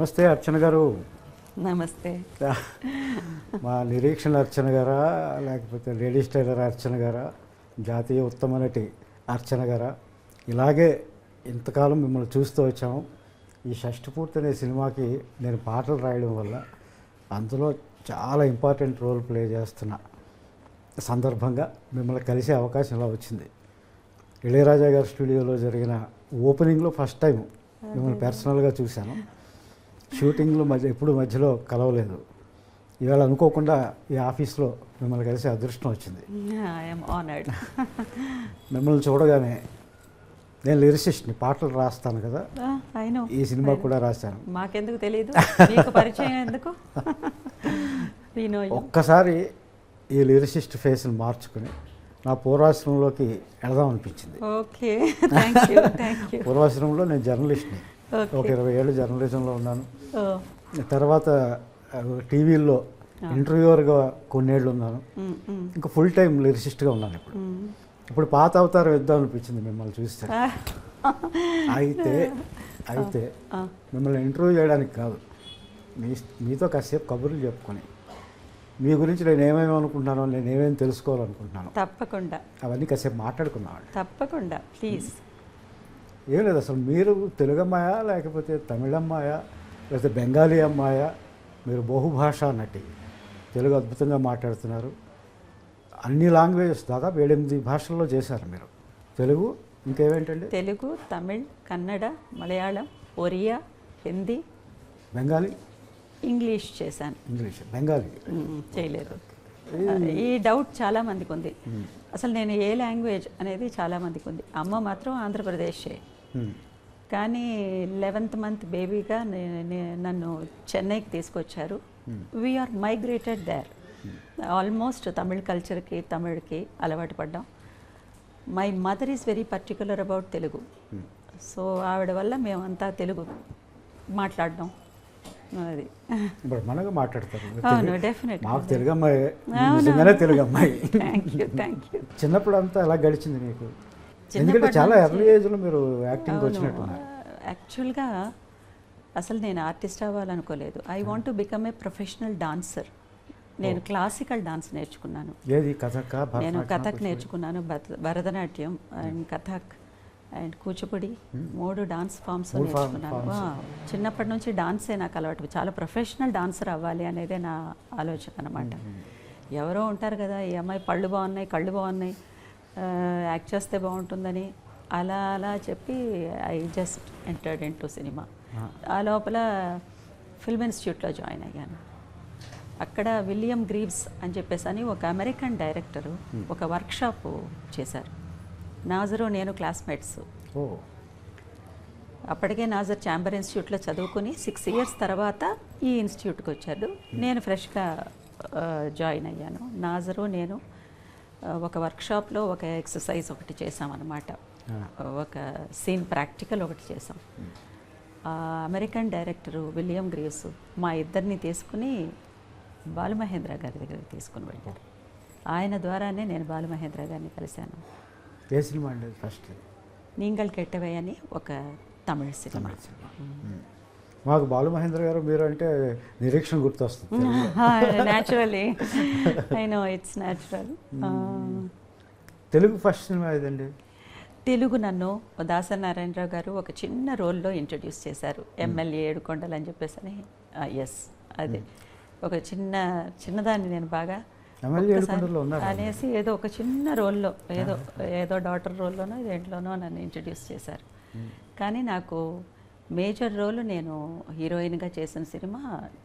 నమస్తే అర్చన గారు. నమస్తే. మా నిరీక్షణ అర్చన గారా, లేకపోతే లేడీస్ టైలర్ అర్చన గారా, జాతీయ ఉత్తమ నటి అర్చన గారా, ఇలాగే ఇంతకాలం మిమ్మల్ని చూస్తూ వచ్చాము. ఈ షష్టిపూర్తి అనే సినిమాకి నేను పాటలు రాయడం వల్ల అందులో చాలా ఇంపార్టెంట్ రోల్ ప్లే చేస్తున్న సందర్భంగా మిమ్మల్ని కలిసే అవకాశం ఇలా వచ్చింది. ఇళయరాజా గారి స్టూడియోలో జరిగిన ఓపెనింగ్లో ఫస్ట్ టైం మిమ్మల్ని పర్సనల్గా చూశాను. షూటింగ్లో ఎప్పుడు మధ్యలో కలవలేదు. ఇవాళ అనుకోకుండా ఈ ఆఫీస్లో మిమ్మల్ని కలిసే అదృష్టం వచ్చింది. మిమ్మల్ని చూడగానే నేను లిరిసిస్ట్ని, పాటలు రాస్తాను కదా, ఈ సినిమా కూడా రాశాను. మాకెందుకు తెలియదు, మీకు పరిచయం ఎందుకు? ఒక్కసారి ఈ లిరిసిస్ట్ ఫేస్ని మార్చుకుని నా పూర్వాశ్రమంలోకి వెళదాం అనిపించింది. Okay, thank you. పూర్వాశ్రమంలో నేను జర్నలిస్ట్ని, ఒక 20 ఏళ్ళు జర్నలిజంలో ఉన్నాను. తర్వాత టీవీల్లో ఇంటర్వ్యూవర్గా కొన్నేళ్ళు ఉన్నాను. ఇంకా ఫుల్ టైం లిరిసిస్ట్గా ఉన్నాను. ఇప్పుడు పాత అవతారం ఇద్దాం అనిపించింది మిమ్మల్ని చూస్తే. అయితే మిమ్మల్ని ఇంటర్వ్యూ చేయడానికి కాదు, మీతో కాసేపు కబుర్లు చెప్పుకొని మీ గురించి నేను ఏమేమి అనుకుంటున్నానో, నేను ఏమేమి తెలుసుకోవాలనుకుంటున్నాను, తప్పకుండా అవన్నీ కాసేపు మాట్లాడుకున్నాను. తప్పకుండా, ప్లీజ్. ఏం లేదు, అసలు మీరు తెలుగు అమ్మాయా, లేకపోతే తమిళ అమ్మాయా, లేకపోతే బెంగాలీ అమ్మాయా? మీరు బహుభాషా నటి, తెలుగు అద్భుతంగా మాట్లాడుతున్నారు. అన్ని లాంగ్వేజెస్, దాదాపు 7-8 భాషల్లో చేశారు మీరు. తెలుగు, ఇంకేమేంటండి? తెలుగు, తమిళ్, కన్నడ, మలయాళం, ఒరియా, హిందీ, బెంగాలీ, ఇంగ్లీష్ చేశాను. ఇంగ్లీష్, బెంగాలీ చేయలేదు. ఈ డౌట్ చాలామందికి ఉంది. అసలు నేను ఏ లాంగ్వేజ్ అనేది చాలామందికి ఉంది. అమ్మ మాత్రం ఆంధ్రప్రదేశే, కానీ 11th మంత్ బేబీగా నన్ను చెన్నైకి తీసుకొచ్చారు. We are migrated there. Almost Tamil కల్చర్కి, తమిళ్కి అలవాటు పడ్డాం. My mother is very particular about Telugu. So ఆవిడ వల్ల మేమంతా తెలుగు మాట్లాడడం. అది మనగా మాట్లాడతారు. అవును, డెఫినెట్. మాకు తెలుగు అమ్మాయి, నిజంగానే తెలుగు అమ్మాయి. Thank you. చిన్నప్పుడు అంతా ఎలా గడిచింది మీకు? ఎందుకంటే చాలా ఎర్లీ ఏజ్లో మీరు యాక్టింగ్కి వచ్చినట్టున్నారు. యాక్చువల్గా అసలు నేను ఆర్టిస్ట్ అవ్వాలనుకోలేదు. I want to become a professional dancer. నేను క్లాసికల్ డాన్స్ నేర్చుకున్నాను. ఏది? కథక్? నేను కథక్ నేర్చుకున్నాను, Bharatanatyam and Kathak and Kuchipudi, 3 dance forms నేర్చుకున్నాను. చిన్నప్పటి నుంచి డాన్సే నాకు అలవాటు. చాలా ప్రొఫెషనల్ డాన్సర్ అవ్వాలి అనేదే నా ఆలోచన అనమాట. ఎవరో ఉంటారు కదా, ఈ అమ్మాయి పళ్ళు బాగున్నాయి, కళ్ళు బాగున్నాయి, యాక్ట్ చేస్తే బాగుంటుందని, అలా అలా చెప్పి I just entered in to cinema. ఆ లోపల ఫిల్మ్ ఇన్స్టిట్యూట్లో జాయిన్ అయ్యాను. అక్కడ విలియం గ్రీవ్స్ అని చెప్పేసి అని ఒక అమెరికన్ డైరెక్టరు ఒక వర్క్షాప్ చేశారు. నాజరు నేను క్లాస్మేట్స్. అప్పటికే నాజర్ ఛాంబర్ ఇన్స్టిట్యూట్లో చదువుకుని 6 years తర్వాత ఈ ఇన్స్టిట్యూట్కి వచ్చాడు. నేను ఫ్రెష్గా జాయిన్ అయ్యాను. నాజరు నేను ఒక వర్క్షాప్లో ఒక ఎక్సర్సైజ్ ఒకటి చేసామన్నమాట. ఒక సీన్ ప్రాక్టికల్ ఒకటి చేసాం. అమెరికన్ డైరెక్టరు విలియం గ్రీవ్స్ మా ఇద్దరిని తీసుకుని బాలమహేంద్ర గారి దగ్గరికి తీసుకుని వెళ్ళారు. ఆయన ద్వారానే నేను బాలమహేంద్ర గారిని కలిశాను. ఏ సినిమా అండి ఫస్ట్? నీంగల్ కెట్టవే అని ఒక తమిళ సినిమా. మాకు బాలమహేంద్ర గారు మీరు అంటే నిరీక్షణ గుర్తొస్తుంది. Naturally, I know, it's natural. Telugu first cinema ఏదండి? తెలుగు నన్ను దాసరి నారాయణరావు గారు ఒక చిన్న రోల్లో ఇంట్రడ్యూస్ చేశారు. ఎమ్మెల్యే ఏడుకొండలు అని చెప్పేసి అని. ఎస్, అదే ఒక చిన్నదాన్ని నేను బాగా అనేసి ఏదో ఒక చిన్న రోల్లో, ఏదో డాటర్ రోల్లోనో దేంట్లోనో నన్ను ఇంట్రడ్యూస్ చేశారు. కానీ నాకు మేజర్ రోల్ నేను హీరోయిన్గా చేసిన సినిమా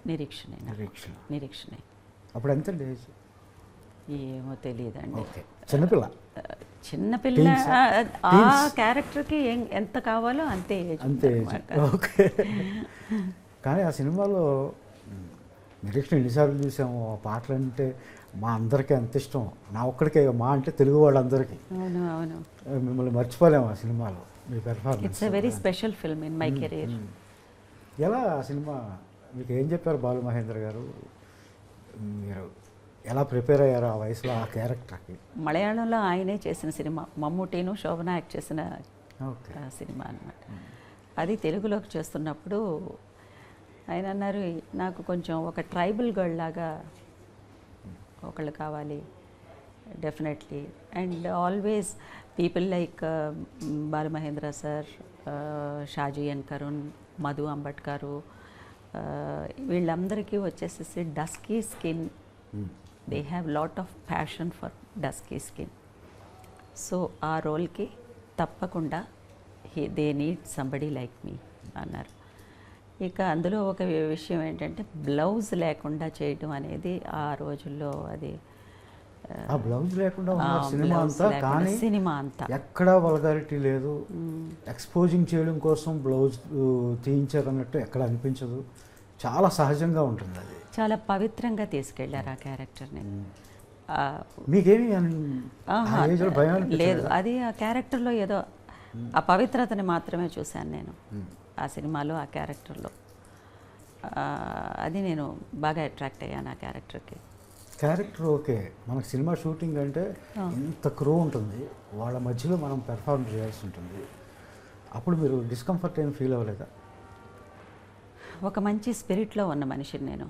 నిరీక్షణే. అప్పుడు ఎంత ఏజ్? ఏమో తెలియదండి. చిన్నపిల్ల ఆ క్యారెక్టర్కి ఎంత కావాలో అంతే ఏజ్. ఓకే. కానీ ఆ సినిమాలో నిరీక్షణ ఎన్నిసార్లు చూసాము. ఆ పాటలు అంటే మా అందరికీ అంత ఇష్టం. నా ఒక్కడికే, మా అంటే తెలుగు వాళ్ళందరికీ. అవును, మిమ్మల్ని మర్చిపోలేము ఆ సినిమాలో. మీ performance it's a very special film in my career. ఎలా ఆ సినిమా మీకు ఏం చెప్పారు బాలమహేంద్ర గారు? మీరు ఎలా ప్రిపేర్ అయ్యారు ఆ వయసులో ఆ క్యారెక్టర్కి? మలయాళంలో ఆయనే చేసిన సినిమా, మమ్ముటీను శోభన యాక్ట్ చేసిన సినిమా అన్నమాట. అది తెలుగులోకి చేస్తున్నప్పుడు ఆయన అన్నారు నాకు కొంచెం ఒక ట్రైబల్ గర్ల్ లాగా ఒకళ్ళు కావాలి definitely. And always people like Balamahendra sir, Shaji N Karun, Madhu అంబట్కరు, వీళ్ళందరికీ వచ్చేసేసి dusky skin, they have lot of passion for dusky skin. So ఆ రోల్కి తప్పకుండా they need somebody like me అన్నారు. ఇక అందులో ఒక విషయం ఏంటంటే బ్లౌజ్ లేకుండా చేయడం అనేది ఆ రోజుల్లో అది ఆ బ్లౌజ్ లేకుండా ఉన్న సినిమా అంతా, కానీ సినిమా అంతా ఎక్కడా వల్గారిటీ లేదు. ఎక్స్పోజింగ్ చేయడం కోసం బ్లౌజ్ తీయించారన్నట్టు ఎక్కడ అనిపించదు. చాలా సహజంగా ఉంటుంది అది. చాలా పవిత్రంగా తీసుకెళ్లారు ఆ క్యారెక్టర్ని. మీకేమి భయం లేదు, అది ఆ క్యారెక్టర్లో ఏదో ఆ పవిత్రతని మాత్రమే చూశాను నేను ఆ సినిమాలో, ఆ క్యారెక్టర్లో. అది నేను బాగా అట్రాక్ట్ అయ్యాను ఆ క్యారెక్టర్కి. క్యారెక్టర్ ఓకే, మనకు సినిమా షూటింగ్ అంటే ఇంత క్రూ ఉంటుంది, వాళ్ళ మధ్యలో మనం పెర్ఫార్మ్ చేయాల్సి ఉంటుంది. అప్పుడు మీరు డిస్కంఫర్ట్ ఏం ఫీల్ అవ్వలేదా? ఒక మంచి స్పిరిట్లో ఉన్న మనిషిని నేను.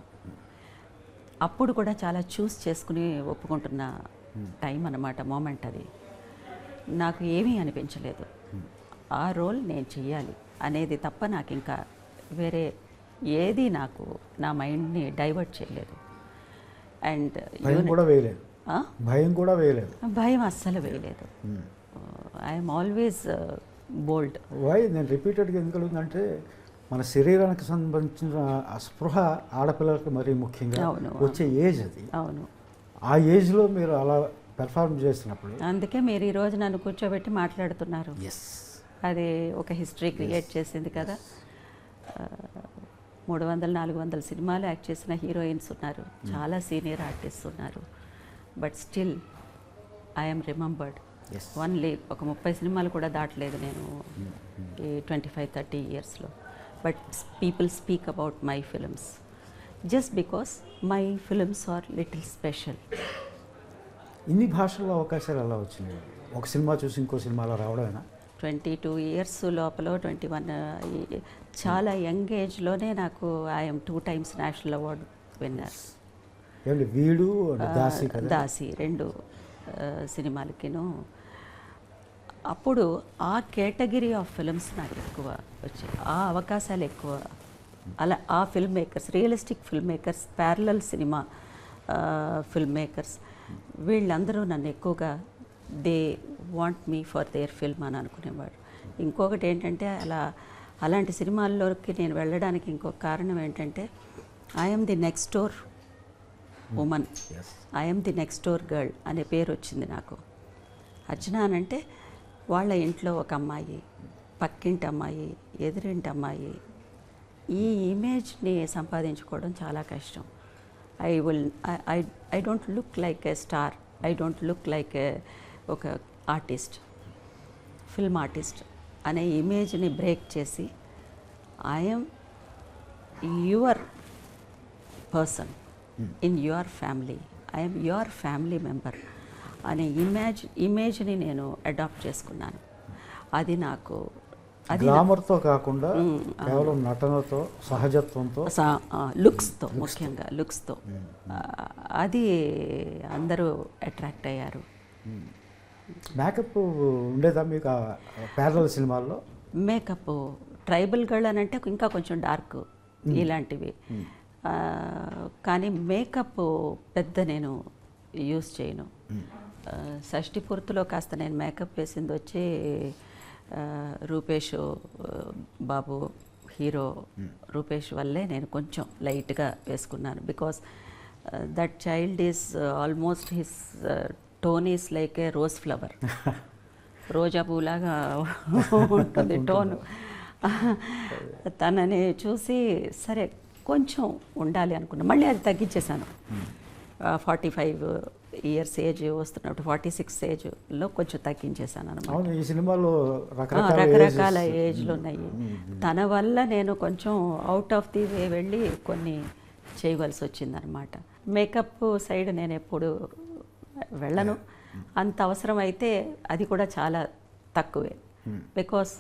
అప్పుడు కూడా చాలా చూస్ చేసుకుని ఒప్పుకుంటున్న టైం అన్నమాట, మూమెంట్ అది. నాకు ఏమీ అనిపించలేదు. ఆ రోల్ నేను చెయ్యాలి అనేది తప్ప నాకు ఇంకా వేరే ఏది నాకు నా మైండ్ని డైవర్ట్ చేయలేదు. అండ్ భయం కూడా వేయలేదు. భయం అస్సలు వేయలేదు. I'm always bold. వై నేను రిపీటెడ్గా ఎందుకు అడుగుతుందంటే, మన శరీరానికి సంబంధించిన స్పృహ ఆడపిల్లలకు మరీ ముఖ్యంగా వచ్చే ఏజ్ అది. అవును, ఆ ఏజ్లో మీరు అలా పెర్ఫార్మ్ చేసినప్పుడు, అందుకే మీరు ఈరోజు నన్ను కూర్చోబెట్టి మాట్లాడుతున్నారు. అది ఒక హిస్టరీ క్రియేట్ చేసింది కదా. 300-400 సినిమాలు యాక్ట్ చేసిన హీరోయిన్స్ ఉన్నారు, చాలా సీనియర్ ఆర్టిస్ట్ ఉన్నారు. But still I'm remembered. Only ఒక 30 సినిమాలు కూడా దాటలేదు నేను ఈ 25-30 ఇయర్స్లో. But people speak about my films just because my films are little special. ఇన్ని భాషల్లో అవకాశాలు ఎలా వచ్చినాయి? ఒక సినిమా చూసి ఇంకో సినిమాలో రావడమేనా? 22 ఇయర్స్ లోపల 21 చాలా యంగ్ ఏజ్లోనే నాకు I'm 2 times national award winner. వీడు దాసి 2 సినిమాలకిను. అప్పుడు ఆ కేటగిరీ ఆఫ్ ఫిల్మ్స్ నాకు ఎక్కువ వచ్చాయి, ఆ అవకాశాలు ఎక్కువ. అలా ఆ film makers, realistic film makers, parallel cinema film makers, వీళ్ళందరూ నన్ను ఎక్కువగా they want me for their film అని అనుకునేవాడు. ఇంకొకటి ఏంటంటే, అలాంటి సినిమాల్లోకి నేను వెళ్ళడానికి ఇంకొక కారణం ఏంటంటే, I'm the next door woman, I'm the next door girl అనే పేరు వచ్చింది నాకు. అర్చన అనంటే వాళ్ళ ఇంట్లో ఒక అమ్మాయి, పక్కింటి అమ్మాయి, ఎదురింటి అమ్మాయి. ఈ ఇమేజ్ని సంపాదించుకోవడం చాలా కష్టం. I don't look like A star, I don't look like ఒక ఆర్టిస్ట్, ఫిల్మ్ ఆర్టిస్ట్ అనే ఇమేజ్ని బ్రేక్ చేసి I'm your person in your family, I'm your family member అనే ఇమేజ్ని నేను అడాప్ట్ చేసుకున్నాను. అది నాకు గ్లామర్తో కాకుండా కేవలం నటనతో, సహజత్వంతో, లుక్స్తో, ముఖ్యంగా లుక్స్తో అది అందరూ అట్రాక్ట్ అయ్యారు. మేకప్ ఉండేదా మీకు ప్యారలల్ సినిమాల్లో? మేకప్ ట్రైబల్ గర్ల్ అని అంటే ఇంకా కొంచెం డార్క్ ఇలాంటివి, కానీ మేకప్ పెద్ద నేను యూస్ చేయను. షష్ఠి పూర్తిలో కాస్త నేను మేకప్ వేసింది వచ్చి రూపేష్ బాబు, హీరో రూపేష్ వల్లే నేను కొంచెం లైట్గా వేసుకున్నాను. Because that child is almost his tone is like a rose flower, రోజా పూలాగా ఉంటుంది టోన్. తనని చూసి సరే కొంచెం ఉండాలి అనుకున్నా, మళ్ళీ అది తగ్గించేశాను. 45 ఇయర్స్ ఏజ్ వస్తున్నప్పుడు 46 ఏజ్లో కొంచెం తగ్గించేశాను అనమాట. ఈ సినిమాలో రకరకాల ఏజ్లు ఉన్నాయి. తన వల్ల నేను కొంచెం అవుట్ ఆఫ్ ది వే వెళ్ళి కొన్ని చేయవలసి వచ్చిందనమాట. మేకప్ సైడ్ నేను ఎప్పుడు వెళ్ళను, అంత అవసరం అయితే అది కూడా చాలా తక్కువే. బికాస్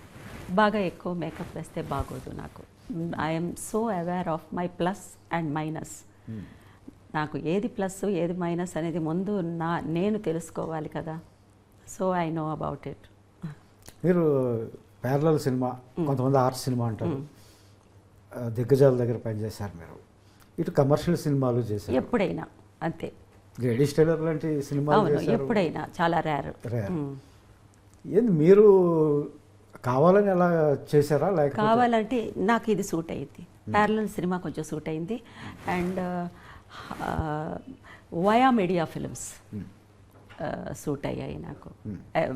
బాగా ఎక్కువ మేకప్ వేస్తే బాగోదు నాకు. I'm so aware of my plus and minus. నాకు ఏది ప్లస్ ఏది మైనస్ అనేది ముందు నేను తెలుసుకోవాలి కదా. So I know about it. మీరు ప్యారలల్ సినిమా, కొంతమంది ఆర్ట్ సినిమా అంటారు, దిగ్గజాల దగ్గర పనిచేశారు మీరు. ఇటు కమర్షియల్ సినిమాలు చేశారు. ఎప్పుడైనా అంతే. లేడీ స్టైలర్ లాంటి సినిమాలు అవును, చేశారు. ఎప్పుడైనా, చాలా రేర్. ఏంది మీరు కావాలని అలా చేశారా లేకపోతే? కావాలంటే నాకు ఇది సూట్ అయింది. ప్యారలల్ సినిమా కొంచెం సూట్ అయింది. And via media films suit అయ్యాయి నాకు.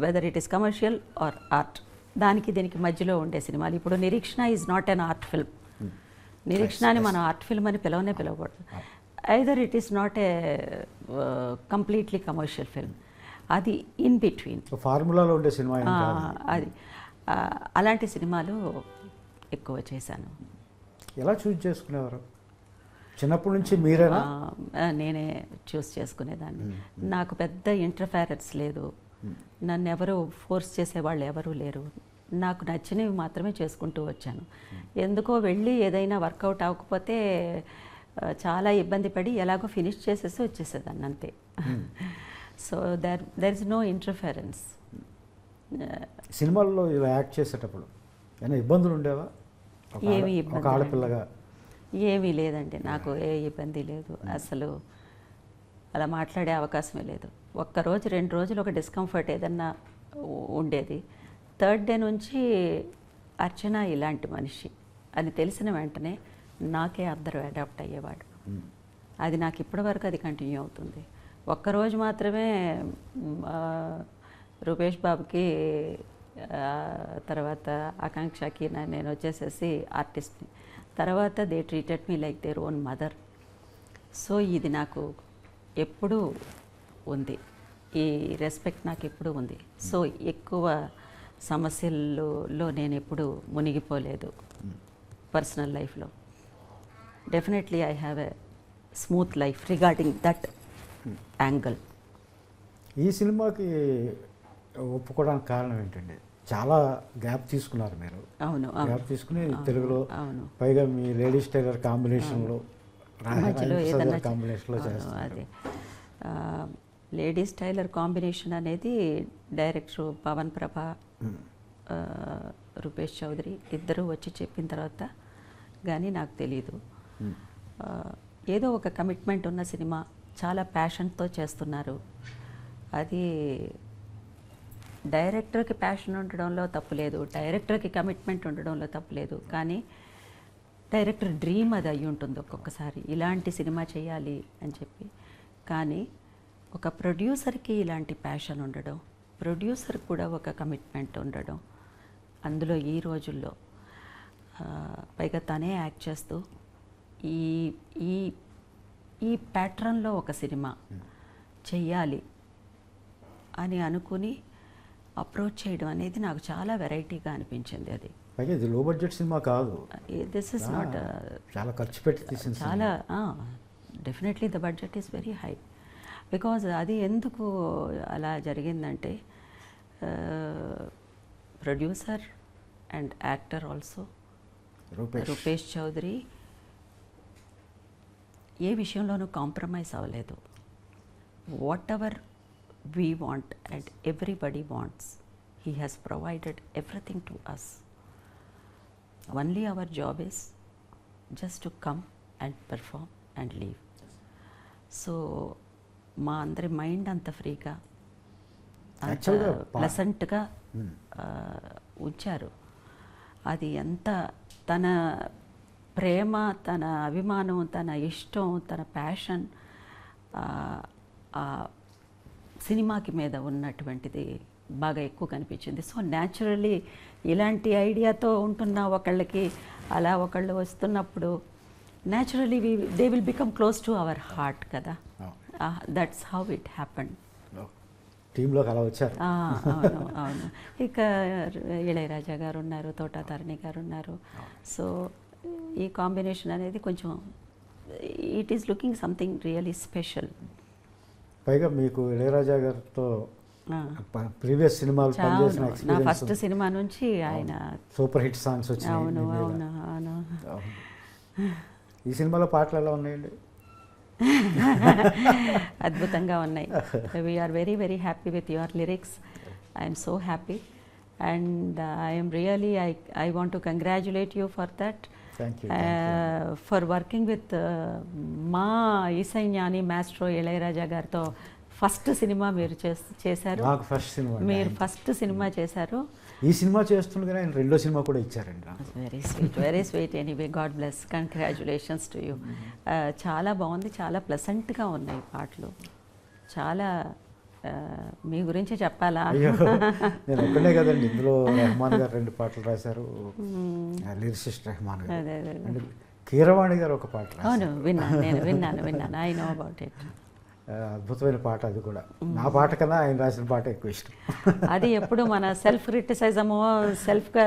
Whether it is commercial or art, దానికి దీనికి మధ్యలో ఉండే సినిమాలు. ఇప్పుడు Nireekshana is not an art film. నిరీక్షణని మనం ఆర్ట్ ఫిల్మ్ అని పిలవకూడదు. Either it is not a completely commercial film, అది ఇన్ బిట్వీన్ ఫార్ములాలో ఉండే సినిమా. అది అలాంటి సినిమాలు ఎక్కువ చేశాను. ఎలా చూస్ చేసుకునేవారు? చిన్నప్పటి నుంచి మీరేనా? నేనే చూస్ చేసుకునేదాన్ని. నాకు పెద్ద ఇంటర్ఫెరెన్స్ లేదు. నన్ను ఎవరు ఫోర్స్ చేసేవాళ్ళు ఎవరూ లేరు. నాకు నచ్చినవి మాత్రమే చేసుకుంటూ వచ్చాను. ఎందుకో వెళ్ళి ఏదైనా వర్కౌట్ అవ్వకపోతే చాలా ఇబ్బంది పడి ఎలాగో ఫినిష్ చేసేసి వచ్చేసేదాన్ని అంతే. So there is no interference. సినిమాల్లో ఇలా యాక్ట్ చేసేటప్పుడు ఏమైనా ఇబ్బందులు ఉండేవా? ఏమీ ఒక ఇబ్బంది ఆడపిల్లగా ఏమీ లేదండి. నాకు ఏ ఇబ్బంది లేదు. అసలు అలా మాట్లాడే అవకాశమే లేదు. ఒక్కరోజు 2 రోజులు ఒక డిస్కంఫర్ట్ ఏదన్నా ఉండేది. థర్డ్ డే నుంచి అర్చన ఇలాంటి మనిషి అని తెలిసిన వెంటనే నాకే అందరూ అడాప్ట్ అయ్యేవాడు. అది నాకు ఇప్పటివరకు అది కంటిన్యూ అవుతుంది. ఒక్కరోజు మాత్రమే రూపేష్ బాబుకి, తర్వాత ఆకాంక్షకి నేను వచ్చేసేసి ఆర్టిస్ట్ని. తర్వాత they treated me like their own mother. So ఇది నాకు ఎప్పుడూ ఉంది, ఈ రెస్పెక్ట్ నాకు ఎప్పుడూ ఉంది. సో ఎక్కువ సమస్యల్లో నేను ఎప్పుడూ మునిగిపోలేదు పర్సనల్ లైఫ్లో. Definitely I have a smooth life regarding that angle. ఈ సినిమాకి ఒప్పుకోవడానికి కారణం ఏంటండి? చాలా గ్యాప్ తీసుకున్నారు మీరు. అవును, గ్యాప్ తీసుకుని తెలుగులో, అవును, పైగా మీ లేడీస్ టైలర్ కాంబినేషన్లో, మధ్యలో ఏదన్నా కాంబినేషన్లో అదే లేడీస్ టైలర్ కాంబినేషన్ అనేది డైరెక్టర్ పవన్ ప్రభ, రూపేష్ చౌదరి ఇద్దరు వచ్చి చెప్పిన తర్వాత కానీ నాకు తెలీదు. ఏదో ఒక కమిట్మెంట్ ఉన్న సినిమా, చాలా ప్యాషన్తో చేస్తున్నారు. అది డైరెక్టర్కి ప్యాషన్ ఉండడంలో తప్పులేదు, డైరెక్టర్కి కమిట్మెంట్ ఉండడంలో తప్పులేదు. కానీ డైరెక్టర్ డ్రీమ్ అది అయి ఉంటుంది ఒక్కొక్కసారి, ఇలాంటి సినిమా చేయాలి అని చెప్పి. కానీ ఒక ప్రొడ్యూసర్కి ఇలాంటి ప్యాషన్ ఉండడం, ప్రొడ్యూసర్ కూడా ఒక కమిట్మెంట్ ఉండడం, అందులో ఈ రోజుల్లో పైగా తనే యాక్ట్ చేస్తూ ఈ ఈ ఈ ప్యాటర్న్లో ఒక సినిమా చెయ్యాలి అని అనుకుని అప్రోచ్ చేయడం అనేది నాకు చాలా వెరైటీగా అనిపించింది. అది పైగా ఇది లో బడ్జెట్ సినిమా కాదు, దిస్ ఇస్ నాట్ చాలా ఖర్చు పెట్టి తీసిన చాలా definitely the budget is very high. Because అది ఎందుకు అలా జరిగిందంటే producer and actor also Rupesh Chaudhary ఏ విషయంలోనూ కాంప్రమైజ్ అవ్వలేదు. Whatever we want and everybody wants, he has provided everything to us. Only our job is just to come and perform and leave. So మా అందరి mind అంత ఫ్రీగా, అంత ప్లెసెంట్గా ఉంచారు. అది ఎంత తన ప్రేమ, తన అభిమానం, తన ఇష్టం, తన ప్యాషన్ సినిమాకి మీద ఉన్నటువంటిది బాగా ఎక్కువ కనిపించింది. సో న్యాచురల్లీ ఇలాంటి ఐడియాతో ఉంటున్న ఒకళ్ళకి అలా ఒకళ్ళు వస్తున్నప్పుడు naturally they will become close to our heart కదా. That's how it happened. టీంలోకి అలా వచ్చారు. అవును, అవును. ఇక ఇళయరాజా గారు ఉన్నారు, తోటా తారిణి గారు ఉన్నారు. సో ఈ కాంబినేషన్ అనేది కొంచెం it is looking something really special. పైగా మీకు ఇళయరాజా గారితో ప్రీవియస్ సినిమాలు పనిచేసిన నా ఎక్స్పీరియన్స్ ఫస్ట్ సినిమా నుంచి ఆయన సూపర్ హిట్ సాంగ్స్ వచ్చినాయి అవును మీ మీద. అవును అవును అవును. ఈ సినిమాలో పాటలు ఎలా ఉన్నాయండి? అద్భుతంగా ఉన్నాయి. We're very very happy with your lyrics. I'm so happy and I'm really I want to congratulate you for that, thank you. For working with మా ఈసై జ్ఞాని మాస్ట్రో ఇళయరాజా గారితో ఫస్ట్ సినిమా మీరు చేశారు. నాకు ఫస్ట్ సినిమా అండి. మీరు ఫస్ట్ సినిమా చేశారు. ఈ సినిమా చేస్తుండగానే ఆయన రెండో సినిమా కూడా ఇచ్చారండి నాకు. Very sweet anyway, God bless, congratulations to you. చాలా బాగుంది, చాలా ప్లెసెంట్గా ఉన్నాయి పాటలు. చాలా మీ గురించి చెప్పాలా? అయ్యో, నేను ఒక్కడే కదండి, ఇందులో రెహమాన్ గారు 2 పాటలు రాశారు, లిరిసిస్ట్ రెహమాన్ గారు. అదే అదే అండ్ కీరవాణి గారు ఒక పాట రాశారు. అవును, విన్నాను. I know about it. అద్భుతమైన పాట అది కూడా. నా పాట కన్నా ఆయన రాసిన పాట ఎక్కువ ఇష్టం. అది ఎప్పుడు మన సెల్ఫ్ క్రిటిసైజము, సెల్ఫ్గా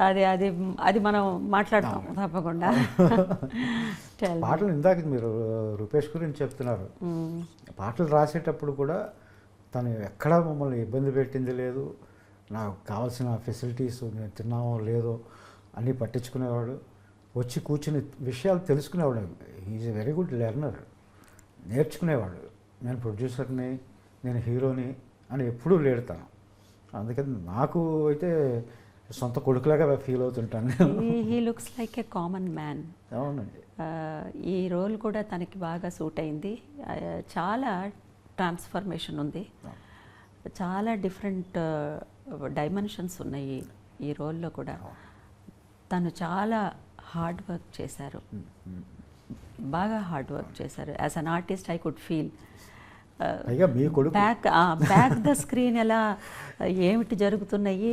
అది అది అది మనం మాట్లాడతాం తప్పకుండా. పాటలు ఇందాక మీరు రూపేష్ గురించి చెప్తున్నారు. పాటలు రాసేటప్పుడు కూడా తను ఎక్కడా మమ్మల్ని ఇబ్బంది పెట్టింది లేదు. నాకు కావాల్సిన ఫెసిలిటీస్ నేను తిన్నామో లేదో అన్నీ పట్టించుకునేవాడు. వచ్చి కూర్చుని విషయాలు తెలుసుకునేవాడు. Is a very good learner. నేర్చుకునేవాడు. నేను ప్రొడ్యూసర్ని, నేను హీరోని అని ఎప్పుడూ లేడతాను. అందుకని నాకు అయితే సొంత కొడుకులాగా ఫీల్ అవుతుంటాను. He looks like a common man. అవునండి. ఈ రోల్ కూడా తనకి బాగా సూట్ అయింది. చాలా ట్రాన్స్ఫర్మేషన్ ఉంది, చాలా డిఫరెంట్ డైమెన్షన్స్ ఉన్నాయి ఈ రోల్లో కూడా. తను చాలా హార్డ్ వర్క్ చేశారు, బాగా హార్డ్ వర్క్ చేశారు. As an artist I could feel. పైగా మీ కొడుకు బ్యాక్ ద స్క్రీన్ ఎలా ఏమిటి జరుగుతున్నాయి,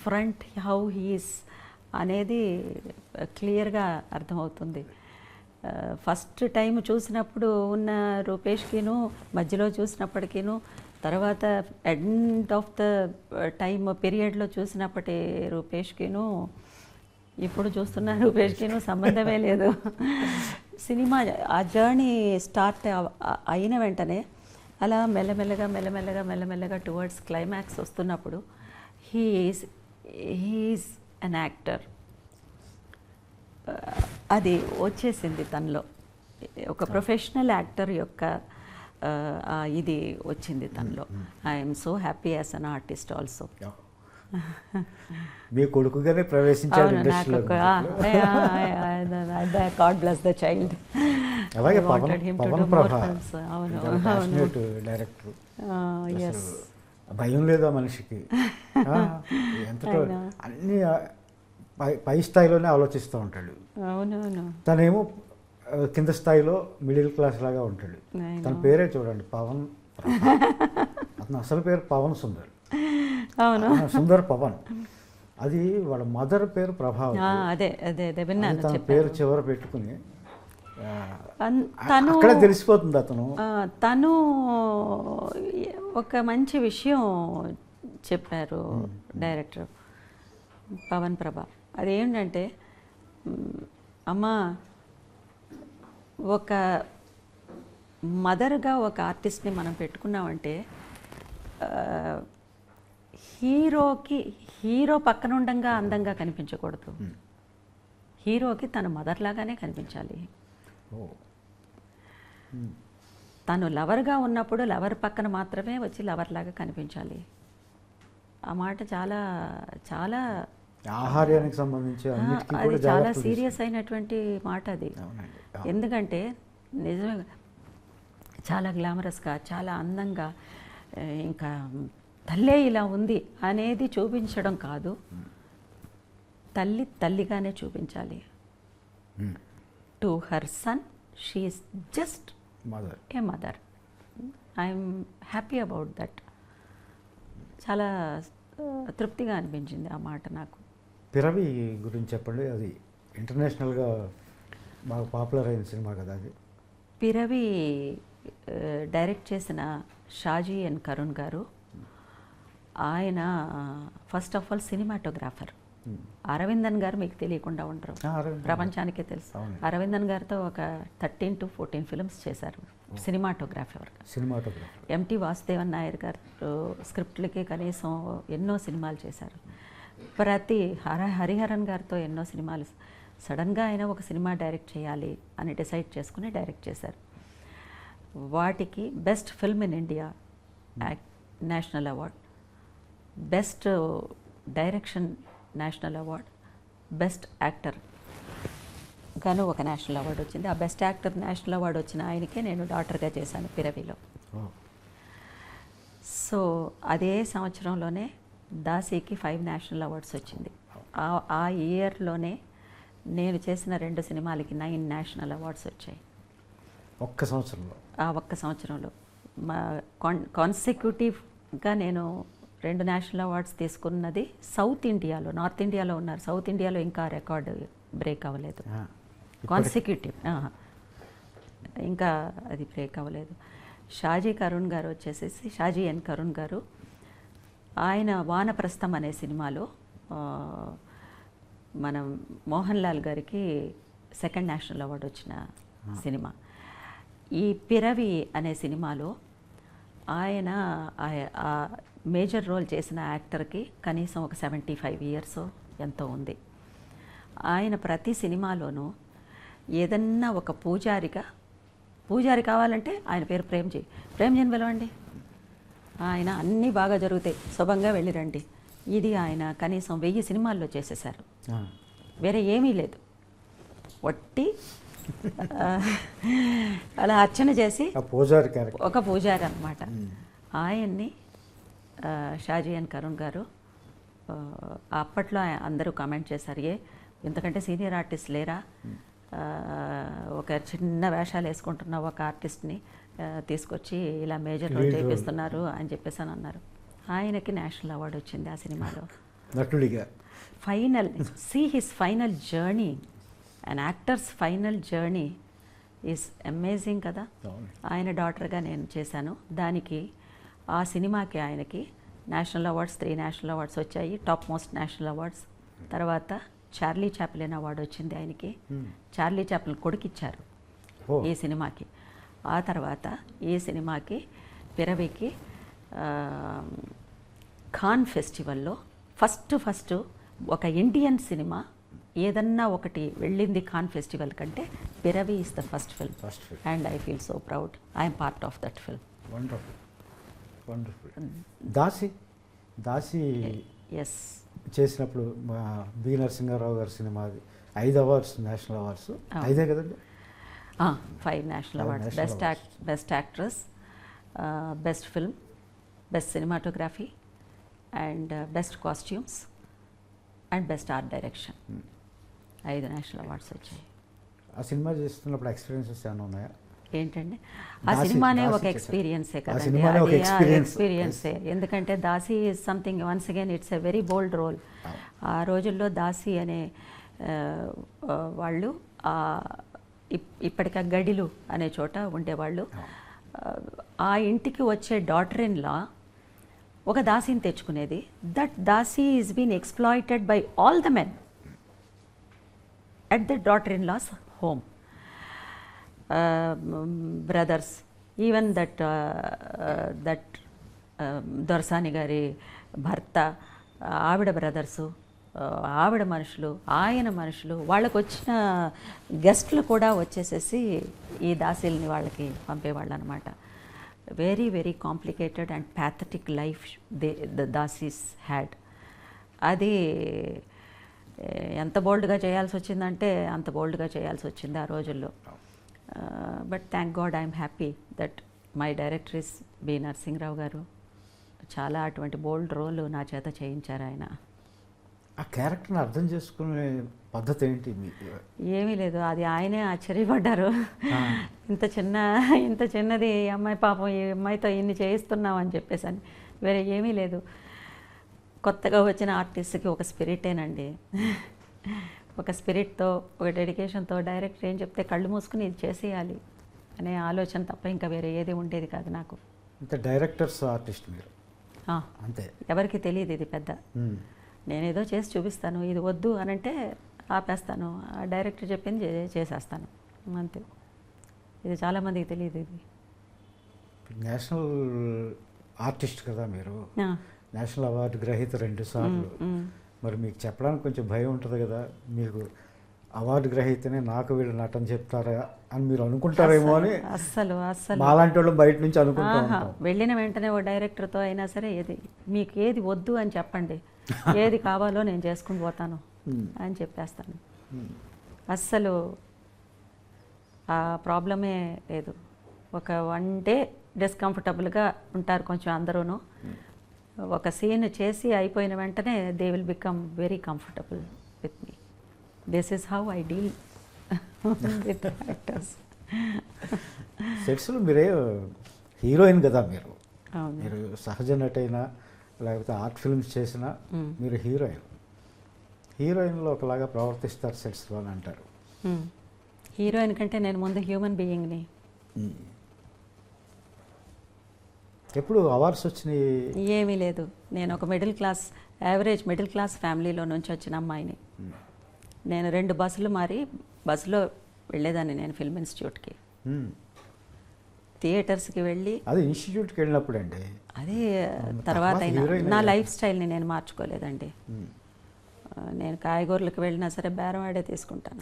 ఫ్రంట్ హౌ హీస్ అనేది క్లియర్గా అర్థమవుతుంది. ఫస్ట్ టైం చూసినప్పుడు ఉన్న రూపేష్కిను, మధ్యలో చూసినప్పటికీను, తర్వాత ఎండ్ ఆఫ్ ద టైం పీరియడ్లో చూసినప్పటి రూపేష్కిను, ఇప్పుడు చూస్తున్న రూపేష్కిను సంబంధమే లేదు. సినిమా ఆ జర్నీ స్టార్ట్ అయిన వెంటనే అలా మెల్లమెల్లగా టువర్డ్స్ క్లైమాక్స్ వస్తున్నప్పుడు హీఈస్ అన్ యాక్టర్. అది వచ్చేసింది తనలో, ఒక ప్రొఫెషనల్ యాక్టర్ యొక్క ఇది వచ్చింది తనలో. I'm so happy as an artist also. మీ కొడుకుగానే ప్రవేశించాడు ఇండస్ట్రీలో. God bless the child. అలాగే పవన్ ప్రభ ప్యాషనేట్ డైరెక్టర్. భయం లేదా మనిషికి, ఎంతటో అన్ని పై స్థాయిలోనే ఆలోచిస్తూ ఉంటాడు. అవునవును. తనేమో కింద స్థాయిలో మిడిల్ క్లాస్ లాగా ఉంటాడు. తన పేరే చూడండి, పవన్. అతను అసలు పేరు పవన్ సుందర్. అవును, సుందర్ పవన్. అది వాళ్ళ మదర్ పేరు ప్రభావతి. అదే అదే అదే విన్నాను. తన పేరు చివర పెట్టుకుని తను అక్కడ తెలిసిపోతుంది అతను. తను ఒక మంచి విషయం చెప్పారు డైరెక్టర్ పవన్ ప్రభ. అదేంటంటే, అమ్మా, ఒక మదర్గా ఒక ఆర్టిస్ట్ని మనం పెట్టుకున్నామంటే హీరో పక్కన ఉండంగా అందంగా కనిపించకూడదు. హీరోకి తన మదర్ లాగానే కనిపించాలి. తను లవర్గా ఉన్నప్పుడు లవర్ పక్కన మాత్రమే వచ్చి లవర్ లాగా కనిపించాలి. ఆ మాట చాలా చాలా ఆహార్యానికి సంబంధించి అది చాలా సీరియస్ అయినటువంటి మాట అది. ఎందుకంటే నిజమే, చాలా గ్లామరస్గా, చాలా అందంగా, ఇంకా తల్లే ఇలా ఉంది అనేది చూపించడం కాదు, తల్లి తల్లిగానే చూపించాలి. To her son she is just a mother. I'm happy about that. చాలా తృప్తిగా అనిపించింది ఆ మాట నాకు. పిరవి గురించి చెప్పండి. అది ఇంటర్నేషనల్గా బాగా పాపులర్ అయిన సినిమా కదా అది. పిరవి డైరెక్ట్ చేసిన షాజీ ఎన్ కరుణ్ గారు. ఆయన first of all cinematographer. Aravindan గారు మీకు తెలియకుండా ఉండరు, ప్రపంచానికే తెలుసు. అవును. అరవిందన్ గారితో ఒక 13 to 14 ఫిల్మ్స్ చేశారు సినిమాటోగ్రాఫర్. ఎంటి వాసుదేవన్ నాయర్ గారు స్క్రిప్ట్లకి కనీసం ఎన్నో సినిమాలు చేశారు. ప్రతి హరిహరన్ గారితో ఎన్నో సినిమాలు. సడన్గా ఆయన ఒక సినిమా డైరెక్ట్ చేయాలి అని డిసైడ్ చేసుకుని డైరెక్ట్ చేశారు. వాటికి best film in India national award, best direction national award, best actor గాను ఒక నేషనల్ అవార్డు వచ్చింది. ఆ బెస్ట్ యాక్టర్ నేషనల్ అవార్డు వచ్చిన ఆయనకే నేను డాటర్గా చేశాను పిరవిలో. సో అదే సంవత్సరంలోనే దాసీకి 5 నేషనల్ అవార్డ్స్ వచ్చింది. ఆ ఇయర్లోనే నేను చేసిన 2 సినిమాలకి 9 నేషనల్ అవార్డ్స్ వచ్చాయి ఒక్క సంవత్సరంలో. ఆ ఒక్క సంవత్సరంలో కాన్సిక్యూటివ్గా నేను 2 నేషనల్ అవార్డ్స్ తీసుకున్నది సౌత్ ఇండియాలో. నార్త్ ఇండియాలో ఉన్నారు, సౌత్ ఇండియాలో ఇంకా రికార్డు బ్రేక్ అవ్వలేదు. కాన్సిక్యూటివ్ ఇంకా అది బ్రేక్ అవ్వలేదు. షాజీ కరుణ్ గారు వచ్చేసేసి, షాజీ ఎన్ కరుణ్ గారు, ఆయన వానప్రస్థం అనే సినిమాలో మనం మోహన్ లాల్ గారికి 2nd నేషనల్ అవార్డు వచ్చిన సినిమా. ఈ పిరవి అనే సినిమాలో ఆయన ఆ మేజర్ రోల్ చేసిన యాక్టర్కి కనీసం ఒక 75 years ఎంతో ఉంది. ఆయన ప్రతి సినిమాలోనూ ఏదన్నా ఒక పూజారి కావాలంటే ఆయన పేరు ప్రేమ్జీని పిలవండి, ఆయన అన్నీ బాగా జరుగుతాయి, శుభంగా వెళ్ళిరండి. ఇది ఆయన కనీసం 1000 సినిమాల్లో చేసేశారు. వేరే ఏమీ లేదు, వట్టి అలా అర్చన చేసి ఒక పూజారి అన్నమాట. ఆయన్ని షాజీ ఎన్ కరుణ్ గారు అప్పట్లో అందరూ కామెంట్ చేశారు, ఇంతకంటే సీనియర్ ఆర్టిస్ట్ లేరా, ఒక చిన్న వేషాలు వేసుకుంటున్న ఒక ఆర్టిస్ట్ని తీసుకొచ్చి ఇలా మేజర్ రోల్ చేపిస్తున్నారు అని చెప్పేసి అని అన్నారు. ఆయనకి నేషనల్ అవార్డు వచ్చింది ఆ సినిమాలో. Final his final journey, an actors final journey is amazing కదా. ఆయన డాటర్గా నేను చేశాను. దానికి ఆ సినిమాకి ఆయనకి నేషనల్ అవార్డ్స్ 3 నేషనల్ అవార్డ్స్ వచ్చాయి, టాప్ మోస్ట్ నేషనల్ అవార్డ్స్. తర్వాత చార్లీ చాప్లిన్ అవార్డు వచ్చింది ఆయనకి. చార్లీ చాప్లిన్ కొడుకిచ్చారు ఈ సినిమాకి. ఆ తర్వాత ఈ సినిమాకి పిరవికి ఖాన్ ఫెస్టివల్లో ఫస్ట్ ఒక ఇండియన్ సినిమా ఏదన్నా ఒకటి వెళ్ళింది ఖాన్ ఫెస్టివల్ కంటే Piravi is the first film. And I feel so proud I'm part of that film. Daasi ఎస్ చేసినప్పుడు బి నరసింహారావు గారి సినిమా 5 అవార్డ్స్, నేషనల్ అవార్డ్స్ 5 కదండి? 5 national awards. Best actress, best film, best cinematography and best costumes and best art direction. 5 national awards వచ్చాయి. ఆ cinema చేస్తున్నప్పుడు experiences ఏమైనా ఉన్నాయా? ఏంటండి, ఆ సినిమానే ఒక ఎక్స్పీరియన్సే కదండి, ఎక్స్పీరియన్సే. ఎందుకంటే Daasi is something, once again it's a very bold role. ఆ రోజుల్లో దాసి అనే వాళ్ళు ఇప్పటికా గడిలు అనే చోట ఉండేవాళ్ళు. ఆ ఇంటికి వచ్చే డాటర్ ఇన్ లా ఒక దాసిని తెచ్చుకునేది. That Daasi is been exploited by all the men at the daughter-in-law's home. Brothers, even that దొరసాని గారి భర్త, ఆవిడ బ్రదర్సు, ఆవిడ మనుషులు, ఆయన మనుషులు, వాళ్ళకు వచ్చిన గెస్ట్లు కూడా వచ్చేసేసి ఈ దాసీల్ని వాళ్ళకి పంపేవాళ్ళు అనమాట. Very very complicated and pathetic life the dasis had. అది ఎంత బోల్డ్గా చేయాల్సి వచ్చిందంటే అంత బోల్డ్గా చేయాల్సి వచ్చింది ఆ రోజుల్లో. But thank god I'm happy that my director is B Narasimharao గారు. చాలా అటువంటి బోల్డ్ రోల్ నా చేత చేయించారు ఆయన. ఆ క్యారెక్టర్ని అర్థం చేసుకునే పద్ధతి ఏంటి మీకు? ఏమీ లేదు, అది ఆయనే ఆశ్చర్యపడ్డారు. ఇంత చిన్నది ఈ అమ్మాయి, పాపం ఈ అమ్మాయితో ఇన్ని చేయిస్తున్నాం అని చెప్పేసి అని. వేరే ఏమీ లేదు. కొత్తగా వచ్చిన ఆర్టిస్ట్కి ఒక స్పిరిటేనండి, ఒక స్పిరిట్తో, ఒక డెడికేషన్తో డైరెక్టర్ ఏం చెప్తే కళ్ళు మూసుకుని ఇది చేసేయాలి అనే ఆలోచన తప్ప ఇంకా వేరే ఏది ఉండేది కాదు నాకు. అంటే డైరెక్టర్స్ ఆర్టిస్ట్ మీరు అంతే, ఎవరికి తెలియదు ఇది పెద్ద. నేనేదో చేసి చూపిస్తాను, ఇది వద్దు అని అంటే ఆపేస్తాను, ఆ డైరెక్టర్ చెప్పింది చేసేస్తాను అంతే. ఇది చాలామందికి తెలియదు. ఇది నేషనల్ ఆర్టిస్ట్ కదా మీరు, ఆ, నేషనల్ అవార్డు గ్రహీత 2 సార్లు. మరి మీకు చెప్పడానికి కొంచెం భయం ఉంటుంది కదా, మీకు అవార్డు గ్రహీతనే నాకు వీళ్ళు నటన చెప్తారా అని మీరు అనుకుంటారేమో అని అస్సలు అస్సలు మాలాంటి వాళ్ళు బయట నుంచి అనుకుంటూ ఆహా, ఉంటాం. వెళ్ళిన వెంటనే ఓ డైరెక్టర్తో అయినా సరే మీకు ఏది వద్దు అని చెప్పండి, ఏది కావాలో నేను చేసుకుని పోతాను అని చెప్పేస్తాను. అస్సలు ఆ ప్రాబ్లమే లేదు. ఒక 1 డే డిస్కంఫర్టబుల్గా ఉంటారు కొంచెం అందరూను. ఒక సీన్ చేసి అయిపోయిన వెంటనే they will become very comfortable with me. This is how I deal with actors. సెట్స్లో మీరే హీరోయిన్ కదా మీరు, అవును. మీరు సహజ నటైనా లేకపోతే ఆర్ట్ ఫిల్మ్స్ చేసినా మీరు హీరోయిన్లో ఒకలాగా ప్రవర్తిస్తారు సెట్స్లో అని అంటారు. హీరోయిన్ కంటే నేను ముందు హ్యూమన్ బీయింగ్ని. ఎప్పుడు అవార్డ్స్ వచ్చినాయి? ఏమీ లేదు. నేను ఒక యావరేజ్ మిడిల్ క్లాస్ ఫ్యామిలీలో నుంచి వచ్చిన అమ్మాయిని. నేను 2 బస్సులు మారి బస్సులో వెళ్ళేదాన్ని నేను ఫిల్మ్ ఇన్స్టిట్యూట్కి, థియేటర్స్కి వెళ్ళి. అది ఇన్స్టిట్యూట్కి వెళ్ళినప్పుడు అండి, అదే తర్వాత నా లైఫ్ స్టైల్ని నేను మార్చుకోలేదండి. నేను కాయగూరలకు వెళ్ళినా సరే బేరం ఆడే తీసుకుంటాను.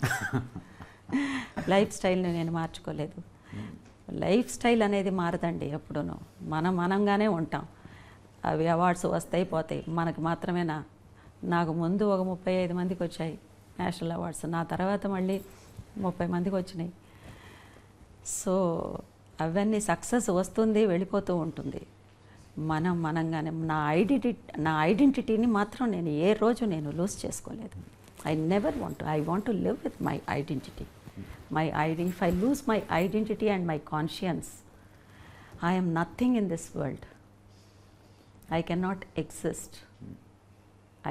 లైఫ్ స్టైల్ని నేను మార్చుకోలేదు. లైఫ్ స్టైల్ అనేది మారదండి ఎప్పుడూనూ, మనంగానే ఉంటాం. అవి అవార్డ్స్ వస్తాయి పోతాయి, మనకు మాత్రమేనా? నాకు ముందు ఒక 35 మందికి వచ్చాయి నేషనల్ అవార్డ్స్, నా తర్వాత మళ్ళీ 30 మందికి వచ్చినాయి. సో అవన్నీ సక్సెస్ వస్తుంది, వెళ్ళిపోతూ ఉంటుంది. మనంగానే నా ఐడెంటిటీని మాత్రం నేను ఏ రోజు నేను లూజ్ చేసుకోలేదు. I want to live with my identity. If I lose my identity and my conscience, I am nothing in this world. I cannot exist.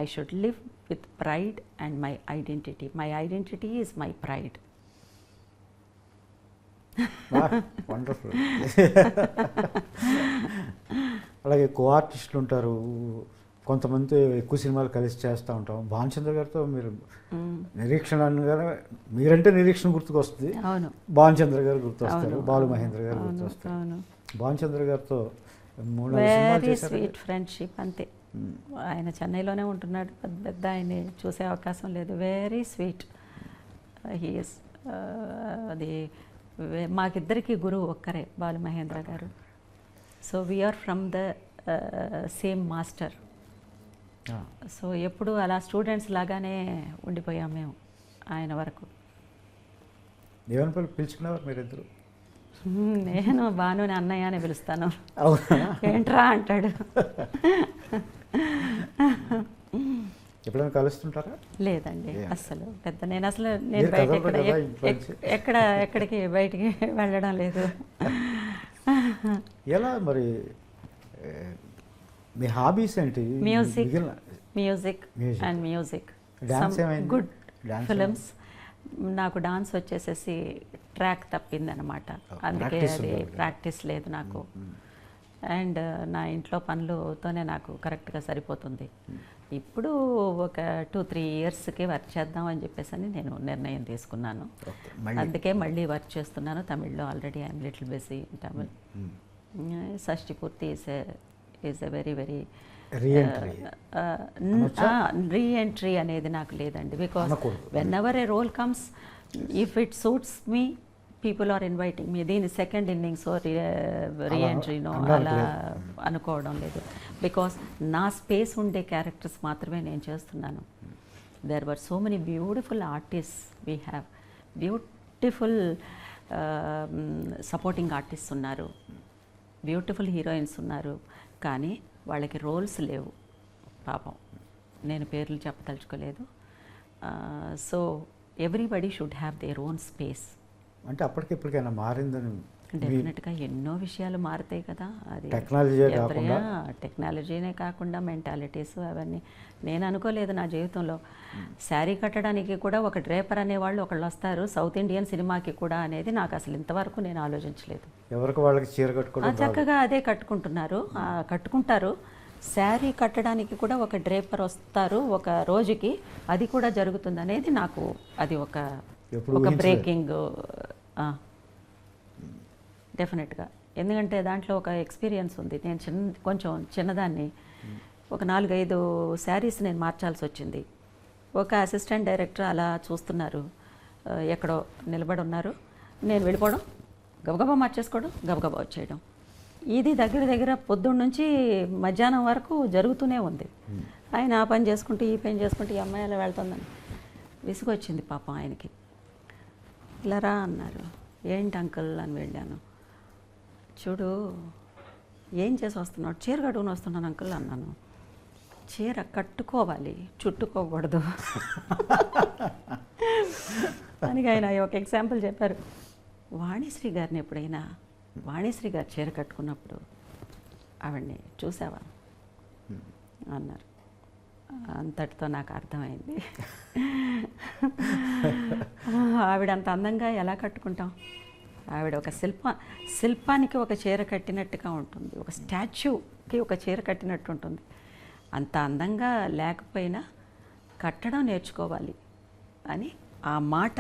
I should live with pride and my identity. My identity is my pride. Wonderful. అలాగే కో ఆర్టిస్టులు ఉంటారు, కొంతమంది ఎక్కువ సినిమాలు కలిసి చేస్తూ ఉంటాం. భానుచంద్ర గారితో మీరు నిరీక్షణగా, మీరంటే నిరీక్షణ గుర్తుకొస్తుంది, అవును, భానుచంద్ర గారు గుర్తొస్తారు, బాలు మహేంద్ర గారు గుర్తొస్తారు. భానుచంద్ర గారితో 3 సినిమాలు వెరీ చేశారు. స్వీట్ ఫ్రెండ్షిప్ అంతే. ఆయన చెన్నైలోనే ఉంటున్నాడు, పెద్ద ఆయన్ని చూసే అవకాశం లేదు. Very sweet he's. అది మాకిద్దరికి గురువు ఒక్కరే, బాలు మహేంద్ర గారు. So we're from the same master. So ఎప్పుడు అలా స్టూడెంట్స్ లాగానే ఉండిపోయాం మేము ఆయన వరకు. దేవన్ పల్లి పిలుచుకునేవారు మీరిద్దరు? నేను బానుని అన్నయ్య అని పిలుస్తాను. ఏంట్రా అంటాడు. ఎప్పుడైనా కలుస్తుంటారా? లేదండి అస్సలు. నేను బయట ఎక్కడికి బయటికి వెళ్ళడం లేదు. ఎలా మరి మీ హాబీస్ ఏంటి? Music and music, good films. నాకు డాన్స్ వచ్చేసేసి ట్రాక్ తప్పిందనమాట, అందుకే అది ప్రాక్టీస్ లేదు నాకు. అండ్ నా ఇంట్లో పనులతోనే నాకు కరెక్ట్గా సరిపోతుంది. ఇప్పుడు ఒక 2-3 ఇయర్స్కి వర్క్ చేద్దాం అని చెప్పేసి అని నేను నిర్ణయం తీసుకున్నాను. అందుకే మళ్ళీ వర్క్ చేస్తున్నాను తమిళ్లో. Already I'm little busy in Tamil. Shashti Poorthi is a very very reentry అనేది నాకు లేదండి. Because whenever a role comes, if it suits me, people are inviting me. దీని సెకండ్ ఇన్నింగ్స్ రీఎంట్రీనో అలా అనుకోవడం లేదు. బికాస్ నా స్పేస్ ఉండే క్యారెక్టర్స్ మాత్రమే నేను చేస్తున్నాను. There were so many beautiful artist we have, beautiful supporting artist ఉన్నారు, బ్యూటిఫుల్ హీరోయిన్స్ ఉన్నారు, కానీ వాళ్ళకి రోల్స్ లేవు పాపం. నేను పేర్లు చెప్పదలుచుకోలేదు. So everybody should have their own space. అంటే అప్పటికిప్పటికైనా మారిందని? డెఫినెట్గా ఎన్నో విషయాలు మారుతాయి కదా. అది టెక్నాలజీనే కాకుండా మెంటాలిటీస్ అవన్నీ. నేను అనుకోలేదు నా జీవితంలో శారీ కట్టడానికి కూడా ఒక డ్రేపర్ అనేవాళ్ళు ఒకళ్ళు వస్తారు, సౌత్ ఇండియన్ సినిమాకి కూడా అనేది నాకు అసలు ఇంతవరకు నేను ఆలోచించలేదు. ఎవరికి వాళ్ళకి చీర కట్టుకోవడం చక్కగా అదే కట్టుకుంటారు. శారీ కట్టడానికి కూడా ఒక డ్రేపర్ వస్తారు ఒక రోజుకి, అది కూడా జరుగుతుంది అనేది నాకు అది ఒక ఎప్పుడు ఒక ఊహించలేదు. బ్రేకింగ్ డెఫినెట్గా. ఎందుకంటే దాంట్లో ఒక ఎక్స్పీరియన్స్ ఉంది. నేను కొంచెం చిన్నదాన్ని, ఒక 4-5 శారీస్ నేను మార్చాల్సి వచ్చింది. ఒక అసిస్టెంట్ డైరెక్టర్ అలా చూస్తున్నారు, ఎక్కడో నిలబడి ఉన్నారు, నేను వెళ్ళిపోవడం, గబగబా మార్చేసుకోవడం, గబగబా వచ్చేయడం. ఇది దగ్గర దగ్గర పొద్దున్న నుంచి మధ్యాహ్నం వరకు జరుగుతూనే ఉంది. ఆయన ఆ పని చేసుకుంటూ ఈ పని చేసుకుంటూ ఈ అమ్మాయి అలా వెళ్తుందని విసుగొచ్చింది పాపం ఆయనకి. ఇలా రా అన్నారు. ఏంటి అంకుల్ అని వెళ్ళాను. చూడు ఏం చేసి వస్తున్నాడు? చీర కట్టుకుని వస్తున్నాను అంకుల్ అన్నాను. చీర కట్టుకోవాలి, చుట్టుకోకూడదు అని ఆయన ఒక ఎగ్జాంపుల్ చెప్పారు. వాణిశ్రీ గారిని ఎప్పుడైనా, వాణిశ్రీ గారు చీర కట్టుకున్నప్పుడు ఆవిడ్ని చూసావా అన్నారు. అంతటితో నాకు అర్థమైంది ఆవిడ అంత అందంగా ఎలా కట్టుకుంటాం? ఆవిడ ఒక శిల్పానికి ఒక చీర కట్టినట్టుగా ఉంటుంది, ఒక స్టాచ్యూకి ఒక చీర కట్టినట్టు ఉంటుంది. అంత అందంగా లేకపోయినా కట్టడం నేర్చుకోవాలి అని ఆ మాట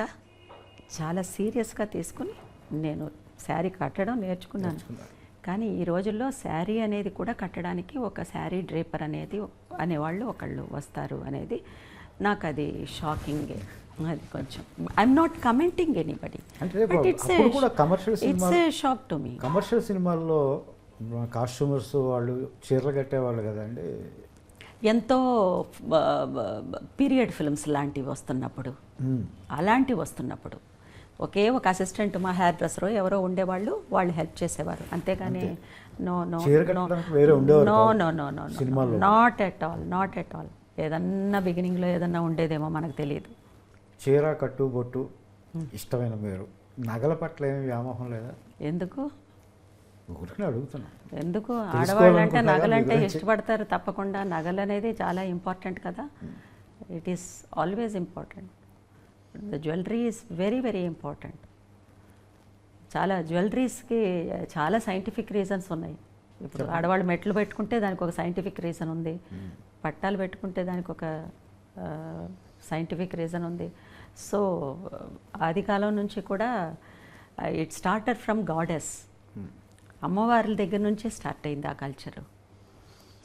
చాలా సీరియస్గా తీసుకుని నేను శారీ కట్టడం నేర్చుకున్నాను. కానీ ఈ రోజుల్లో శారీ అనేది కూడా కట్టడానికి ఒక శారీ డ్రేపర్ అనేవాళ్ళు ఒకళ్ళు వస్తారు అనేది నాకు అది షాకింగే. అది కొంచెం ఐఎమ్ నాట్ కమెంటింగ్ ఎనీబడి, అంటే బట్ ఇట్స్ అప్పుడు కూడా commercial A shock to me. Commercial సినిమాల్లో కాస్ట్యూమర్స్ వాళ్ళు చీరలు కట్టేవాళ్ళు కదండి. ఎంతో పీరియడ్ ఫిల్మ్స్ లాంటివి వస్తున్నప్పుడు, అలాంటివి వస్తున్నప్పుడు ఒకే ఒక అసిస్టెంట్, మా హెయిర్ డ్రెస్సరో ఎవరో ఉండేవాళ్ళు, వాళ్ళు హెల్ప్ చేసేవారు. అంతేగాని నో నో చీర కట్టడానికి వేరే ఉండేవారు నో కాదు నో నో నో సినిమాల్లో. Not at all, not at all. ఏదన్నా బిగినింగ్లో ఏదన్నా ఉండేదేమో మనకు తెలియదు. చీర కట్టు బొట్టు ఇష్టమైన మీరు, నగల పట్ల ఏమి వ్యామోహం లేదా? ఎందుకు ఊరిని అడుగుతున్నా. ఎందుకు తెలుసుకోవాలనుకుంటున్నారా ఆడవాళ్ళంటే మీ నగలంటే గురించి? ఇష్టపడతారు తప్పకుండా. నగలు అనేది చాలా ఇంపార్టెంట్ కదా, it is always important. The jewellery is very very important. చాలా జ్యువెలరీస్కి చాలా సైంటిఫిక్ రీజన్స్ ఉన్నాయి. ఇప్పుడు ఆడవాళ్ళు మెట్లు పెట్టుకుంటే దానికి ఒక సైంటిఫిక్ రీజన్ ఉంది, పట్టాలు పెట్టుకుంటే దానికి ఒక సైంటిఫిక్ రీజన్ ఉంది. సో ఆది కాలం నుంచి కూడా ఇట్ స్టార్టెడ్ ఫ్రమ్ గాడెస్, అమ్మవార్ల దగ్గర నుంచే స్టార్ట్ అయింది ఆ కల్చరు.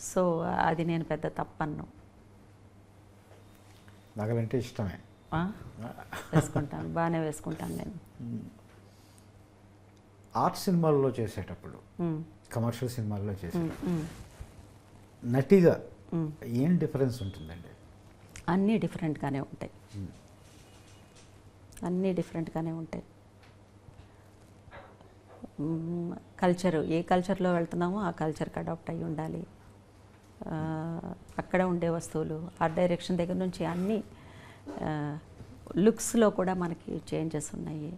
సో అది నేను పెద్ద తప్పన్ను. నగలంటే ఇష్టమే. వేసుకుంటాను, బాగానే వేసుకుంటాను నేను. ఆర్ట్ సినిమాల్లో చేసేటప్పుడు, కమర్షియల్ సినిమాల్లో చేసేటప్పుడు మ్మ్. నటిగా ఏం డిఫరెన్స్ ఉంటుందండి? అన్నీ డిఫరెంట్గానే ఉంటాయి, అన్నీ డిఫరెంట్గానే ఉంటాయి. కల్చరు, ఏ కల్చర్లో వెళ్తున్నామో ఆ కల్చర్కి అడాప్ట్ అయ్యి ఉండాలి. అక్కడ ఉండే వస్తువులు, ఆర్ట్ డైరెక్షన్ దగ్గర నుంచి అన్నీ, లుక్స్లో కూడా మనకి చేంజెస్ ఉన్నాయి.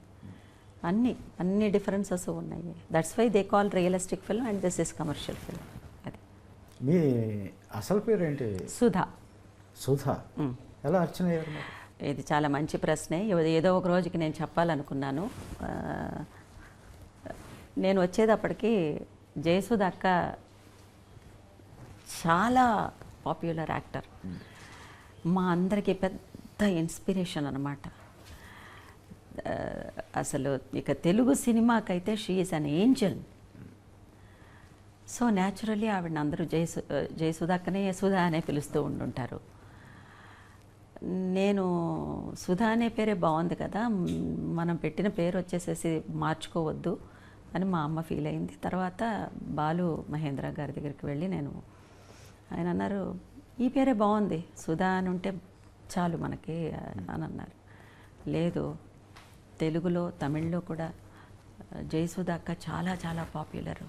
అన్ని డిఫరెన్సెస్ ఉన్నాయి. That's why they call realistic film and this is commercial film. అది మీ అసలు పేరు ఏంటి? సుధా. సుధా. ఎలా అర్చన అయ్యారు మరి? ఇది చాలా మంచి ప్రశ్నే. ఏదో ఒక రోజుకి నేను చెప్పాలనుకున్నాను. నేను వచ్చేటప్పటికి జయసుధ అక్క చాలా పాపులర్ యాక్టర్, మా అందరికీ పెద్ద ఇన్స్పిరేషన్ అన్నమాట. అసలు ఇక తెలుగు సినిమాకైతే she is an angel. So naturally ఆవిడని అందరూ జయసుధక్కనే సుధా అనే పిలుస్తూ ఉండుంటారు. నేను సుధా అనే పేరే బాగుంది కదా, మనం పెట్టిన పేరు వచ్చేసేసి మార్చుకోవద్దు అని మా అమ్మ ఫీల్ అయింది. తర్వాత బాలు మహేంద్ర గారి దగ్గరికి వెళ్ళి ఆయన అన్నారు, ఈ పేరే బాగుంది, సుధా అని ఉంటే చాలు మనకి అని అన్నారు. లేదు, తెలుగులో తమిళ్లో కూడా జయసుధ అక్క చాలా చాలా పాపులరు.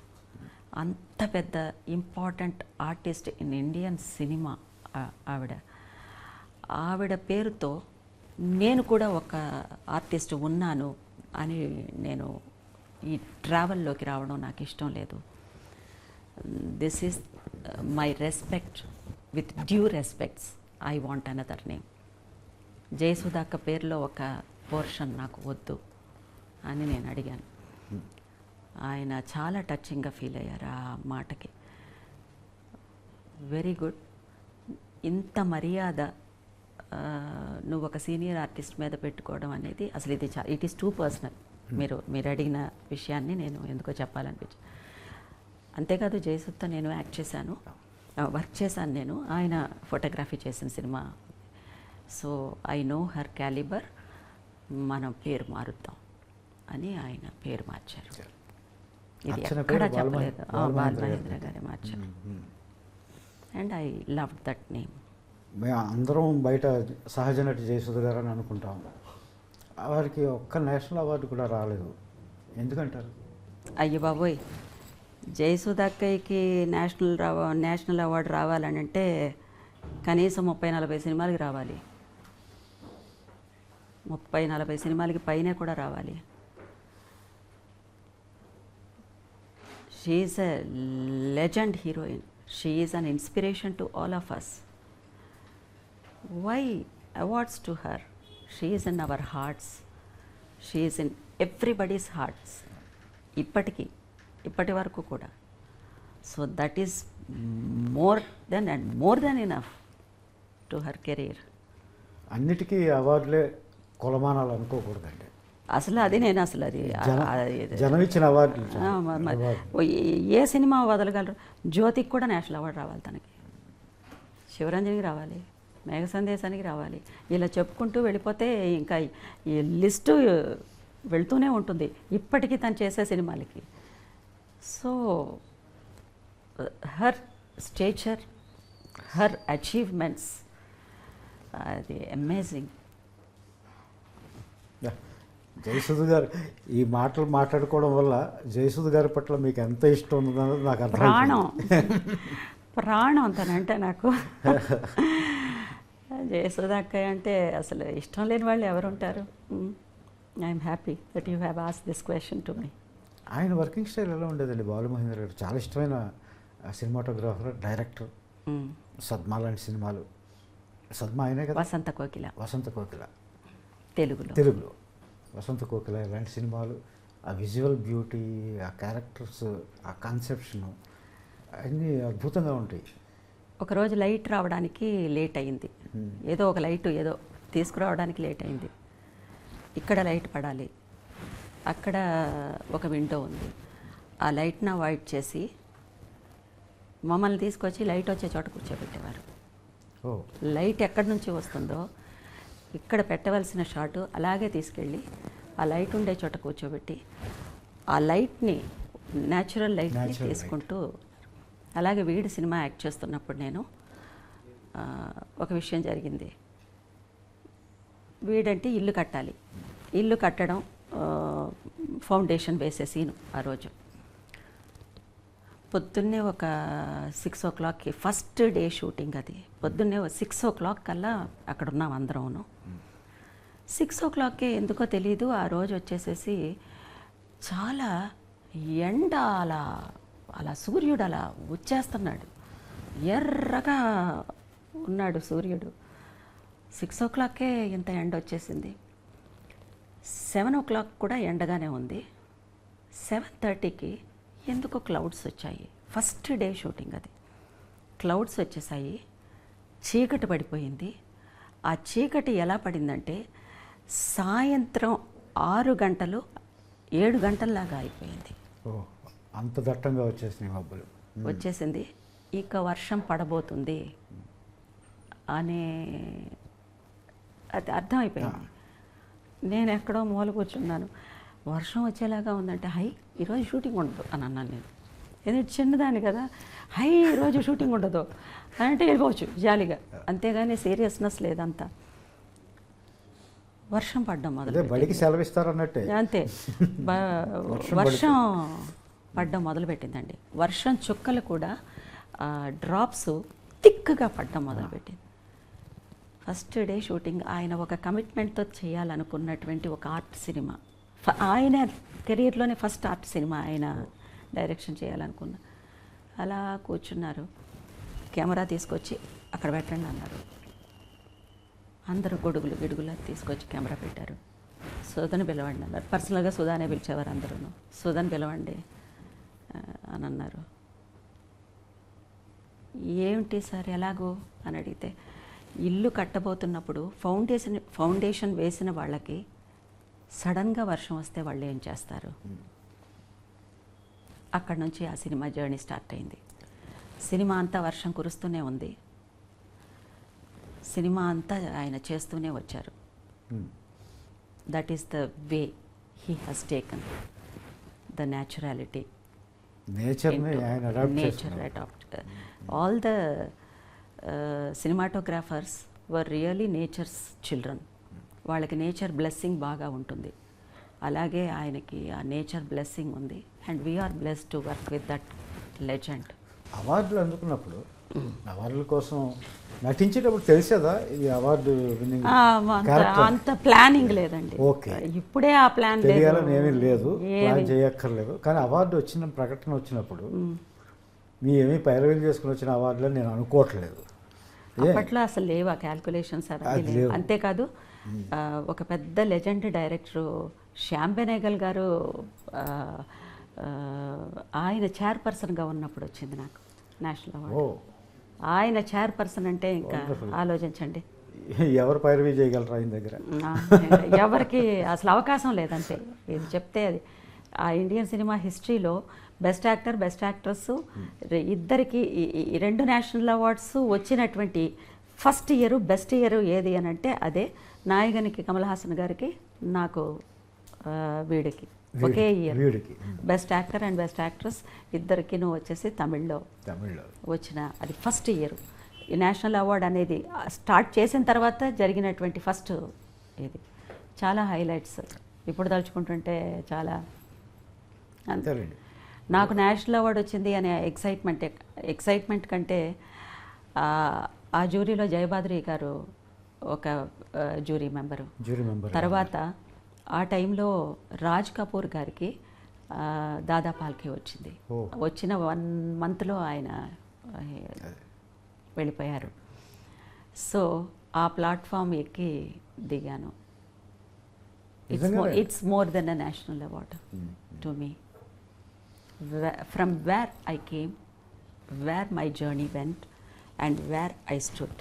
అంత పెద్ద important artist in Indian cinema ఆవిడ పేరుతో నేను కూడా ఒక ఆర్టిస్ట్ ఉన్నాను అని నేను ఈ ట్రావెల్లోకి రావడం నాకు ఇష్టం లేదు. This is my respect, with due respects I want another name. జయసుధాక్క పేరులో ఒక పోర్షన్ నాకు వద్దు అని నేను అడిగాను. ఆయన చాలా టచింగ్గా ఫీల్ అయ్యారు ఆ మాటకి. Very good. ఇంత మర్యాద నువ్వు ఒక సీనియర్ ఆర్టిస్ట్ మీద పెట్టుకోవడం అనేది అసలు ఇది ఇట్ ఈస్ టూ పర్సనల్. మీరు అడిగిన విషయాన్ని నేను ఎందుకో చెప్పాలనిపించి. అంతేకాదు జయసుధతో నేను యాక్ట్ చేశాను, వర్క్ చేశాను నేను. ఆయన ఫోటోగ్రఫీ చేసిన cinema. So I know her calibre. మనం పేరు మారుద్దాం అని ఆయన పేరు మార్చారు. ఇది ఎక్కడా చెప్పలేదు. బాలమహేంద్ర గారే మార్చారు. And I love that name. మేము అందరం బయట సహజ నటి జయసుధ గారు అని అనుకుంటాం. వారికి ఒక్క నేషనల్ అవార్డు కూడా రాలేదు, ఎందుకంటారు? అయ్యో బాబోయ్, జయసుధ అక్కయ్యకి నేషనల్ అవార్డు రావాలని అంటే కనీసం 30-40 సినిమాలకి రావాలి. 30-40 సినిమాలకి పైనే కూడా రావాలి. She is a legend heroine. She is an inspiration to all of us. Why awards to her? She is in our hearts. She is in everybody's hearts. ఇప్పటి వరకు కూడా. So that is more than enough to her career. అన్నిటికీ అవార్డులే కొలమానాలు అనుకోకూడదండి. అసలు అది జనం ఇచ్చిన award. ఏ cinema వదలగలరు? జ్యోతికి కూడా నేషనల్ అవార్డు రావాలి, తనకి శివరంజనికి రావాలి, మేఘ సందేశానికి రావాలి. ఇలా చెప్పుకుంటూ వెళ్ళిపోతే ఇంకా ఈ లిస్టు వెళ్తూనే ఉంటుంది ఇప్పటికీ తను చేసే సినిమాలకి. So her stature, her achievements, అది అమేజింగ్. జయసుధ గారు ఈ మాటలు మాట్లాడుకోవడం వల్ల జయసుధ గారి పట్ల మీకు ఎంత ఇష్టం ఉందన్నది నాకు ప్రాణం తనంటే నాకు. జయసుధ అక్కయ్య అంటే అసలు ఇష్టం లేని వాళ్ళు ఎవరు ఉంటారు? I'm happy that you have asked this question to me. ఆయన వర్కింగ్ స్టైల్ ఎలా ఉండేదండి? బాలమహేంద్ర గారు చాలా ఇష్టమైన సినిమాటోగ్రాఫర్, డైరెక్టర్. సద్మా లాంటి సినిమాలు. సద్మా ఆయనే కదా? వసంత కోకిల తెలుగులో వసంత కోకిల ఇలాంటి సినిమాలు. ఆ విజువల్ బ్యూటీ, ఆ క్యారెక్టర్స్, ఆ కాన్సెప్షన్ అన్నీ అద్భుతంగా ఉంటాయి. ఒకరోజు లైట్ రావడానికి లేట్ అయింది. ఏదో ఒక లైట్ తీసుకురావడానికి లేట్ అయింది. ఇక్కడ లైట్ పడాలి, అక్కడ ఒక విండో ఉంది. ఆ లైట్ని అవాయిడ్ చేసి మమ్మల్ని తీసుకొచ్చి లైట్ వచ్చే చోట కూర్చోబెట్టేవారు. లైట్ ఎక్కడి నుంచి వస్తుందో ఇక్కడ పెట్టవలసిన షాటు అలాగే తీసుకెళ్ళి ఆ లైట్ ఉండే చోట కూర్చోబెట్టి ఆ లైట్ని, న్యాచురల్ లైట్ని తీసుకుంటూ. అలాగే వీడి సినిమా యాక్ట్ చేస్తున్నప్పుడు నేను ఒక విషయం జరిగింది. వీడంటే ఇల్లు కట్టాలి. ఇల్లు కట్టడం, ఫౌండేషన్ వేసే సీను. ఆ రోజు పొద్దున్నే ఒక 6 o'clockకి ఫస్ట్ డే షూటింగ్. అది పొద్దున్నే 6 o'clock కల్లా అక్కడ ఉన్నాం అందరం. 6 o'clockకే ఎందుకో తెలీదు ఆ రోజు వచ్చేసేసి చాలా ఎండ, అలా సూర్యుడు అలా వచ్చేస్తున్నాడు. ఎర్రగా ఉన్నాడు సూర్యుడు. 6 o'clockకే ఇంత ఎండ వచ్చేసింది. 7 o'clock కూడా ఎండగానే ఉంది. 7:30కి ఎందుకో క్లౌడ్స్ వచ్చాయి. ఫస్ట్ డే షూటింగ్ అది. క్లౌడ్స్ వచ్చేసాయి, చీకటి పడిపోయింది. ఆ చీకటి ఎలా పడిందంటే సాయంత్రం 6 గంటలు 7 గంటల్లాగా అయిపోయింది. అంత దట్టంగా వచ్చేసింది. ఇక వర్షం పడబోతుంది అనే అది అర్థమైపోయింది. నేను ఎక్కడో మూల కూర్చున్నాను. వర్షం వచ్చేలాగా ఉందంటే ఈరోజు షూటింగ్ ఉండదు అని అన్నాను నేను. ఎందుకంటే చిన్నదాన్ని కదా. ఈరోజు షూటింగ్ ఉండదు అంటే వెళ్ళిపోవచ్చు జాలీగా, అంతేగాని సీరియస్నెస్ లేదంతా. వర్షం పడ్డం మొదలు అంతే. వర్షం పడ్డం మొదలుపెట్టిందండి. వర్షం చుక్కలు కూడా డ్రాప్స్ థిక్గా పడ్డం మొదలుపెట్టింది. First day shooting. ఆయన ఒక కమిట్మెంట్తో చేయాలనుకున్నటువంటి ఒక ఆర్ట్ సినిమా. ఆయన కెరీర్లోనే ఫస్ట్ ఆర్ట్ సినిమా ఆయన డైరెక్షన్ చేయాలనుకున్న. అలా కూర్చున్నారు. కెమెరా తీసుకొచ్చి అక్కడ పెట్టండి అన్నారు. అందరూ గిడుగులు తీసుకొచ్చి కెమెరా పెట్టారు. సుధని పిలవండి అన్నారు. పర్సనల్గా సుధానే పిలిచేవారు అందరూ. సుధని పిలవండి అని అన్నారు. ఏమిటి సార్ ఎలాగో అని అడిగితే, ఇల్లు కట్టబోతున్నప్పుడు ఫౌండేషన్ వేసిన వాళ్ళకి సడన్గా వర్షం వస్తే వాళ్ళు ఏం చేస్తారు? అక్కడ నుంచి ఆ సినిమా జర్నీ స్టార్ట్ అయింది. సినిమా అంతా వర్షం కురుస్తూనే ఉంది. సినిమా అంతా ఆయన చేస్తూనే వచ్చారు. That is the way he has taken the naturality. Nature adapt. All the cinematographers were really nature's children. వాళ్ళకి నేచర్ బ్లెస్సింగ్ బాగా ఉంటుంది. అలాగే ఆయనకి ఆ నేచర్ బ్లెస్సింగ్ ఉంది. And we're blessed to work with that legend. అవార్డులు అందుకున్నప్పుడు అవార్డుల కోసం నటించేటప్పుడు తెలిసేదా ఇది అవార్డు విన్నింగ్? అంత ప్లానింగ్ లేదండి. ఓకే, ఇప్పుడే ఆ ప్లాన్ తెలియాలని ఏమీ లేదు, ప్లాన్ చేయక్కర్లేదు. కానీ అవార్డు వచ్చిన ప్రకటన వచ్చినప్పుడు మీ ఏమీ పైరవీలు చేసుకుని వచ్చిన అవార్డులని నేను అనుకోవట్లేదు. అప్పట్లో అసలు లేవు ఆ క్యాల్కులేషన్స్. అంతేకాదు, ఒక పెద్ద లెజెండ్ డైరెక్టరు శ్యామ్ బెనేగల్ గారు ఆయన చైర్పర్సన్గా ఉన్నప్పుడు వచ్చింది నాకు నేషనల్ అవార్డు. ఆయన చైర్పర్సన్ అంటే ఇంకా ఆలోచించండి, ఎవరు పైరవీ చేయగలరు ఆయన దగ్గర? ఎవరికి అసలు అవకాశం లేదంటే. ఇది చెప్తే అది ఆ ఇండియన్ సినిమా హిస్టరీలో బెస్ట్ యాక్టర్, బెస్ట్ యాక్ట్రెస్ ఇద్దరికి 2 నేషనల్ అవార్డ్స్ వచ్చినటువంటి ఫస్ట్ ఇయర్, బెస్ట్ ఇయర్ ఏది అని అంటే అదే నాయగనికి కమల్ హాసన్ గారికి, నాకు వీడికి ఒకే year best actor and best actress ఇద్దరికినూ వచ్చేసి తమిళ్లో వచ్చిన అది ఫస్ట్ ఇయర్. ఈ నేషనల్ అవార్డ్ అనేది స్టార్ట్ చేసిన తర్వాత జరిగినటువంటి ఫస్ట్ ఇది. చాలా హైలైట్స్ ఇప్పుడు తలుచుకుంటుంటే చాలా. నాకు నేషనల్ అవార్డు వచ్చింది అనే ఎక్సైట్మెంట్ కంటే ఆ జ్యూరీలో జయబాద్రి గారు ఒక జ్యూరీ మెంబరు. తర్వాత ఆ టైంలో రాజ్ కపూర్ గారికి దాదా పాల్కే వచ్చింది. వచ్చిన 1 monthలో ఆయన వెళ్ళిపోయారు. సో ఆ ప్లాట్ఫామ్ ఎక్కి దిగాను. It's more than a national award to me. From where I came, where my journey went and where I stood.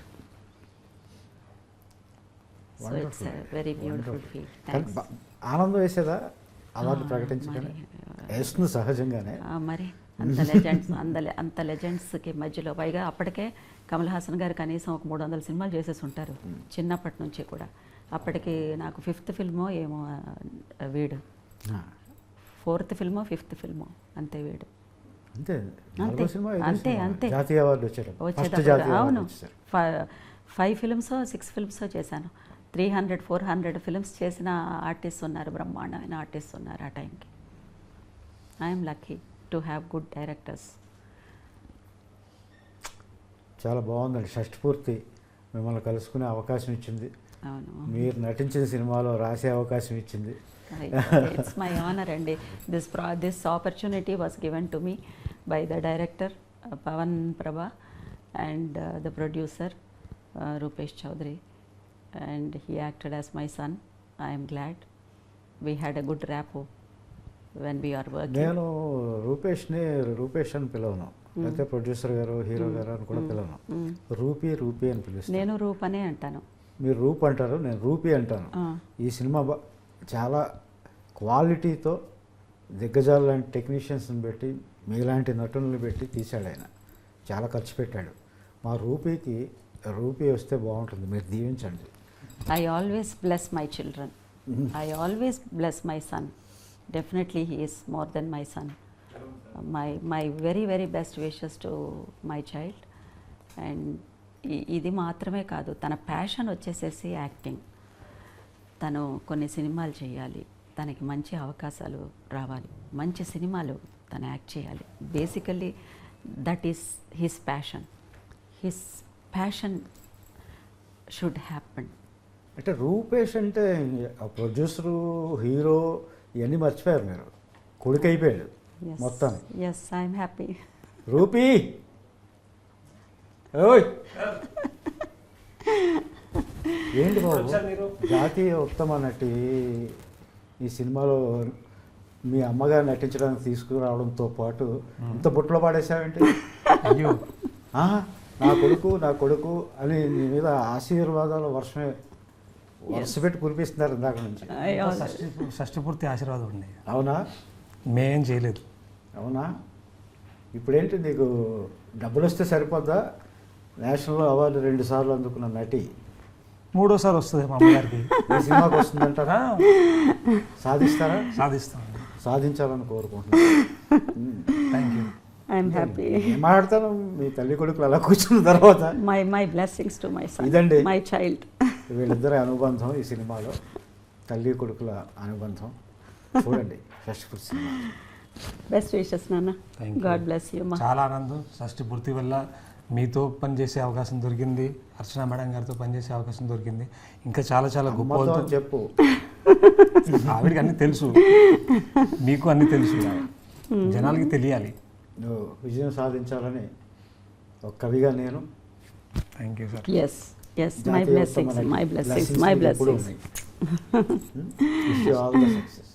So it's a very beautiful feel. Thanks. ఆనందం వేసేదా అవార్డు ప్రకటించగానే? వేస్తుంది సహజంగానే. మరి అంత లెజెండ్స్కి మధ్యలో, పైగా అప్పటికే కమల్ హాసన్ గారు కనీసం ఒక 300 సినిమాలు చేసేసి ఉంటారు చిన్నప్పటి నుంచి కూడా. అప్పటికి నాకు 5th ఫిల్మో ఏమో వీడు, 4th ఫిల్మో 5th ఫిల్మో అంతే వీడు. అంతే జాతీయ అవార్డు వచ్చేటప్పుడు. అవును, 5 ఫిల్మ్సో 6 ఫిల్మ్సో చేశాను. 300-400 ఫిల్మ్స్ చేసిన ఆర్టిస్ట్ ఉన్నారు, బ్రహ్మాండమైన ఆర్టిస్ట్ ఉన్నారు ఆ టైంకి. I'm lucky to have good directors. చాలా బాగుందండి. షష్ఠపూర్తి మిమ్మల్ని కలుసుకునే అవకాశం ఇచ్చింది. అవును, మీరు నటించిన సినిమాలో రాసే అవకాశం ఇచ్చింది. ఇట్స్ మై ఆనర్ అండి. This opportunity was given to me by the director Pavan Prabha and the producer Rupesh Chaudhary. And he acted as my son. I am glad. We had a good rapport when we are working. నేను రూపేష్ అని పిలవను, అయితే producer గారు, hero గారు అని కూడా పిలవను. Rupee అని పిలుస్తాను. నేను రూప్ అనే అంటాను. మీరు రూప్ అంటారు, నేను రూపీ అంటాను. ఈ సినిమా చాలా క్వాలిటీతో దిగ్గజాలు లాంటి టెక్నీషియన్స్ని పెట్టి, మీలాంటి నటులను పెట్టి తీశాడు ఆయన. చాలా ఖర్చు పెట్టాడు. మా రూపీ వస్తే బాగుంటుంది, మీరు దీవించండి. I always bless my children. I always bless my son. Definitely he is more than my son. My very very best wishes to my child. And ఇది మాత్రమే కాదు, తన ప్యాషన్ వచ్చేసేసి యాక్టింగ్. తను కొన్ని సినిమాలు చేయాలి, తనకి మంచి అవకాశాలు రావాలి, మంచి సినిమాలు తను యాక్ట్ చేయాలి. Basically that is his passion. His passion should happen. అంటే రూపేష్ అంటే ప్రొడ్యూసరు, హీరో ఇవన్నీ మర్చిపోయారు మీరు. కొడుకు అయిపోయాడు మొత్తం. Yes, I'm happy. రూపీ ఓయ్ ఏంటి బాబు, జాతీయ ఉత్తమ నటి ఈ సినిమాలో మీ అమ్మగారు నటించడానికి తీసుకురావడంతో పాటు ఇంత బుట్టలో పాడేసావేంటి? అయ్యో నా కొడుకు అని నీ మీద ఆశీర్వాదాల వర్షమే వరుస పెట్టి కురిపిస్తున్నారు ఇందాక నుంచి. షష్ఠి పూర్తి ఆశీర్వాదం ఉంది. అవునా? మేమేం చేయలేదు. అవునా? ఇప్పుడేంటి నీకు డబ్బులు వస్తే సరిపోద్దా? నేషనల్ అవార్డు 2 సార్లు అందుకున్న నటి 3వ సారి వస్తుంది మా అమ్మగారికి. ఈ సినిమాకి వస్తుందంటారా? సాధిస్తారా? సాధిస్తాం. సాధించాలని కోరుకుంటున్నాను. Thank you. I'm happy. మాట్లాడతాను మీ తల్లి కొడుకులు అలా కూర్చున్న తర్వాత. My blessings to my son, ఇదండి మై చైల్డ్. వీళ్ళిద్దరి అనుబంధం ఈ సినిమాలో, తల్లి కొడుకుల అనుబంధం. చూడండి షష్ఠి పూర్తి సినిమా. బెస్ట్ విషెస్ నాన్న. God bless you. చాలా ఆనందం. షష్ఠి పూర్తి వల్ల మీతో పనిచేసే అవకాశం దొరికింది, అర్చన మేడం గారితో పనిచేసే అవకాశం దొరికింది. ఇంకా చాలా చాలా గొప్ప చెప్పు. ఆవిడకి అన్నీ తెలుసు, మీకు అన్నీ తెలుసు, జనాలకి తెలియాలి. నువ్వు విజయం సాధించాలని ఒక కవిగా నేను. Thank you sir. Yes my blessings. Wish you all the success.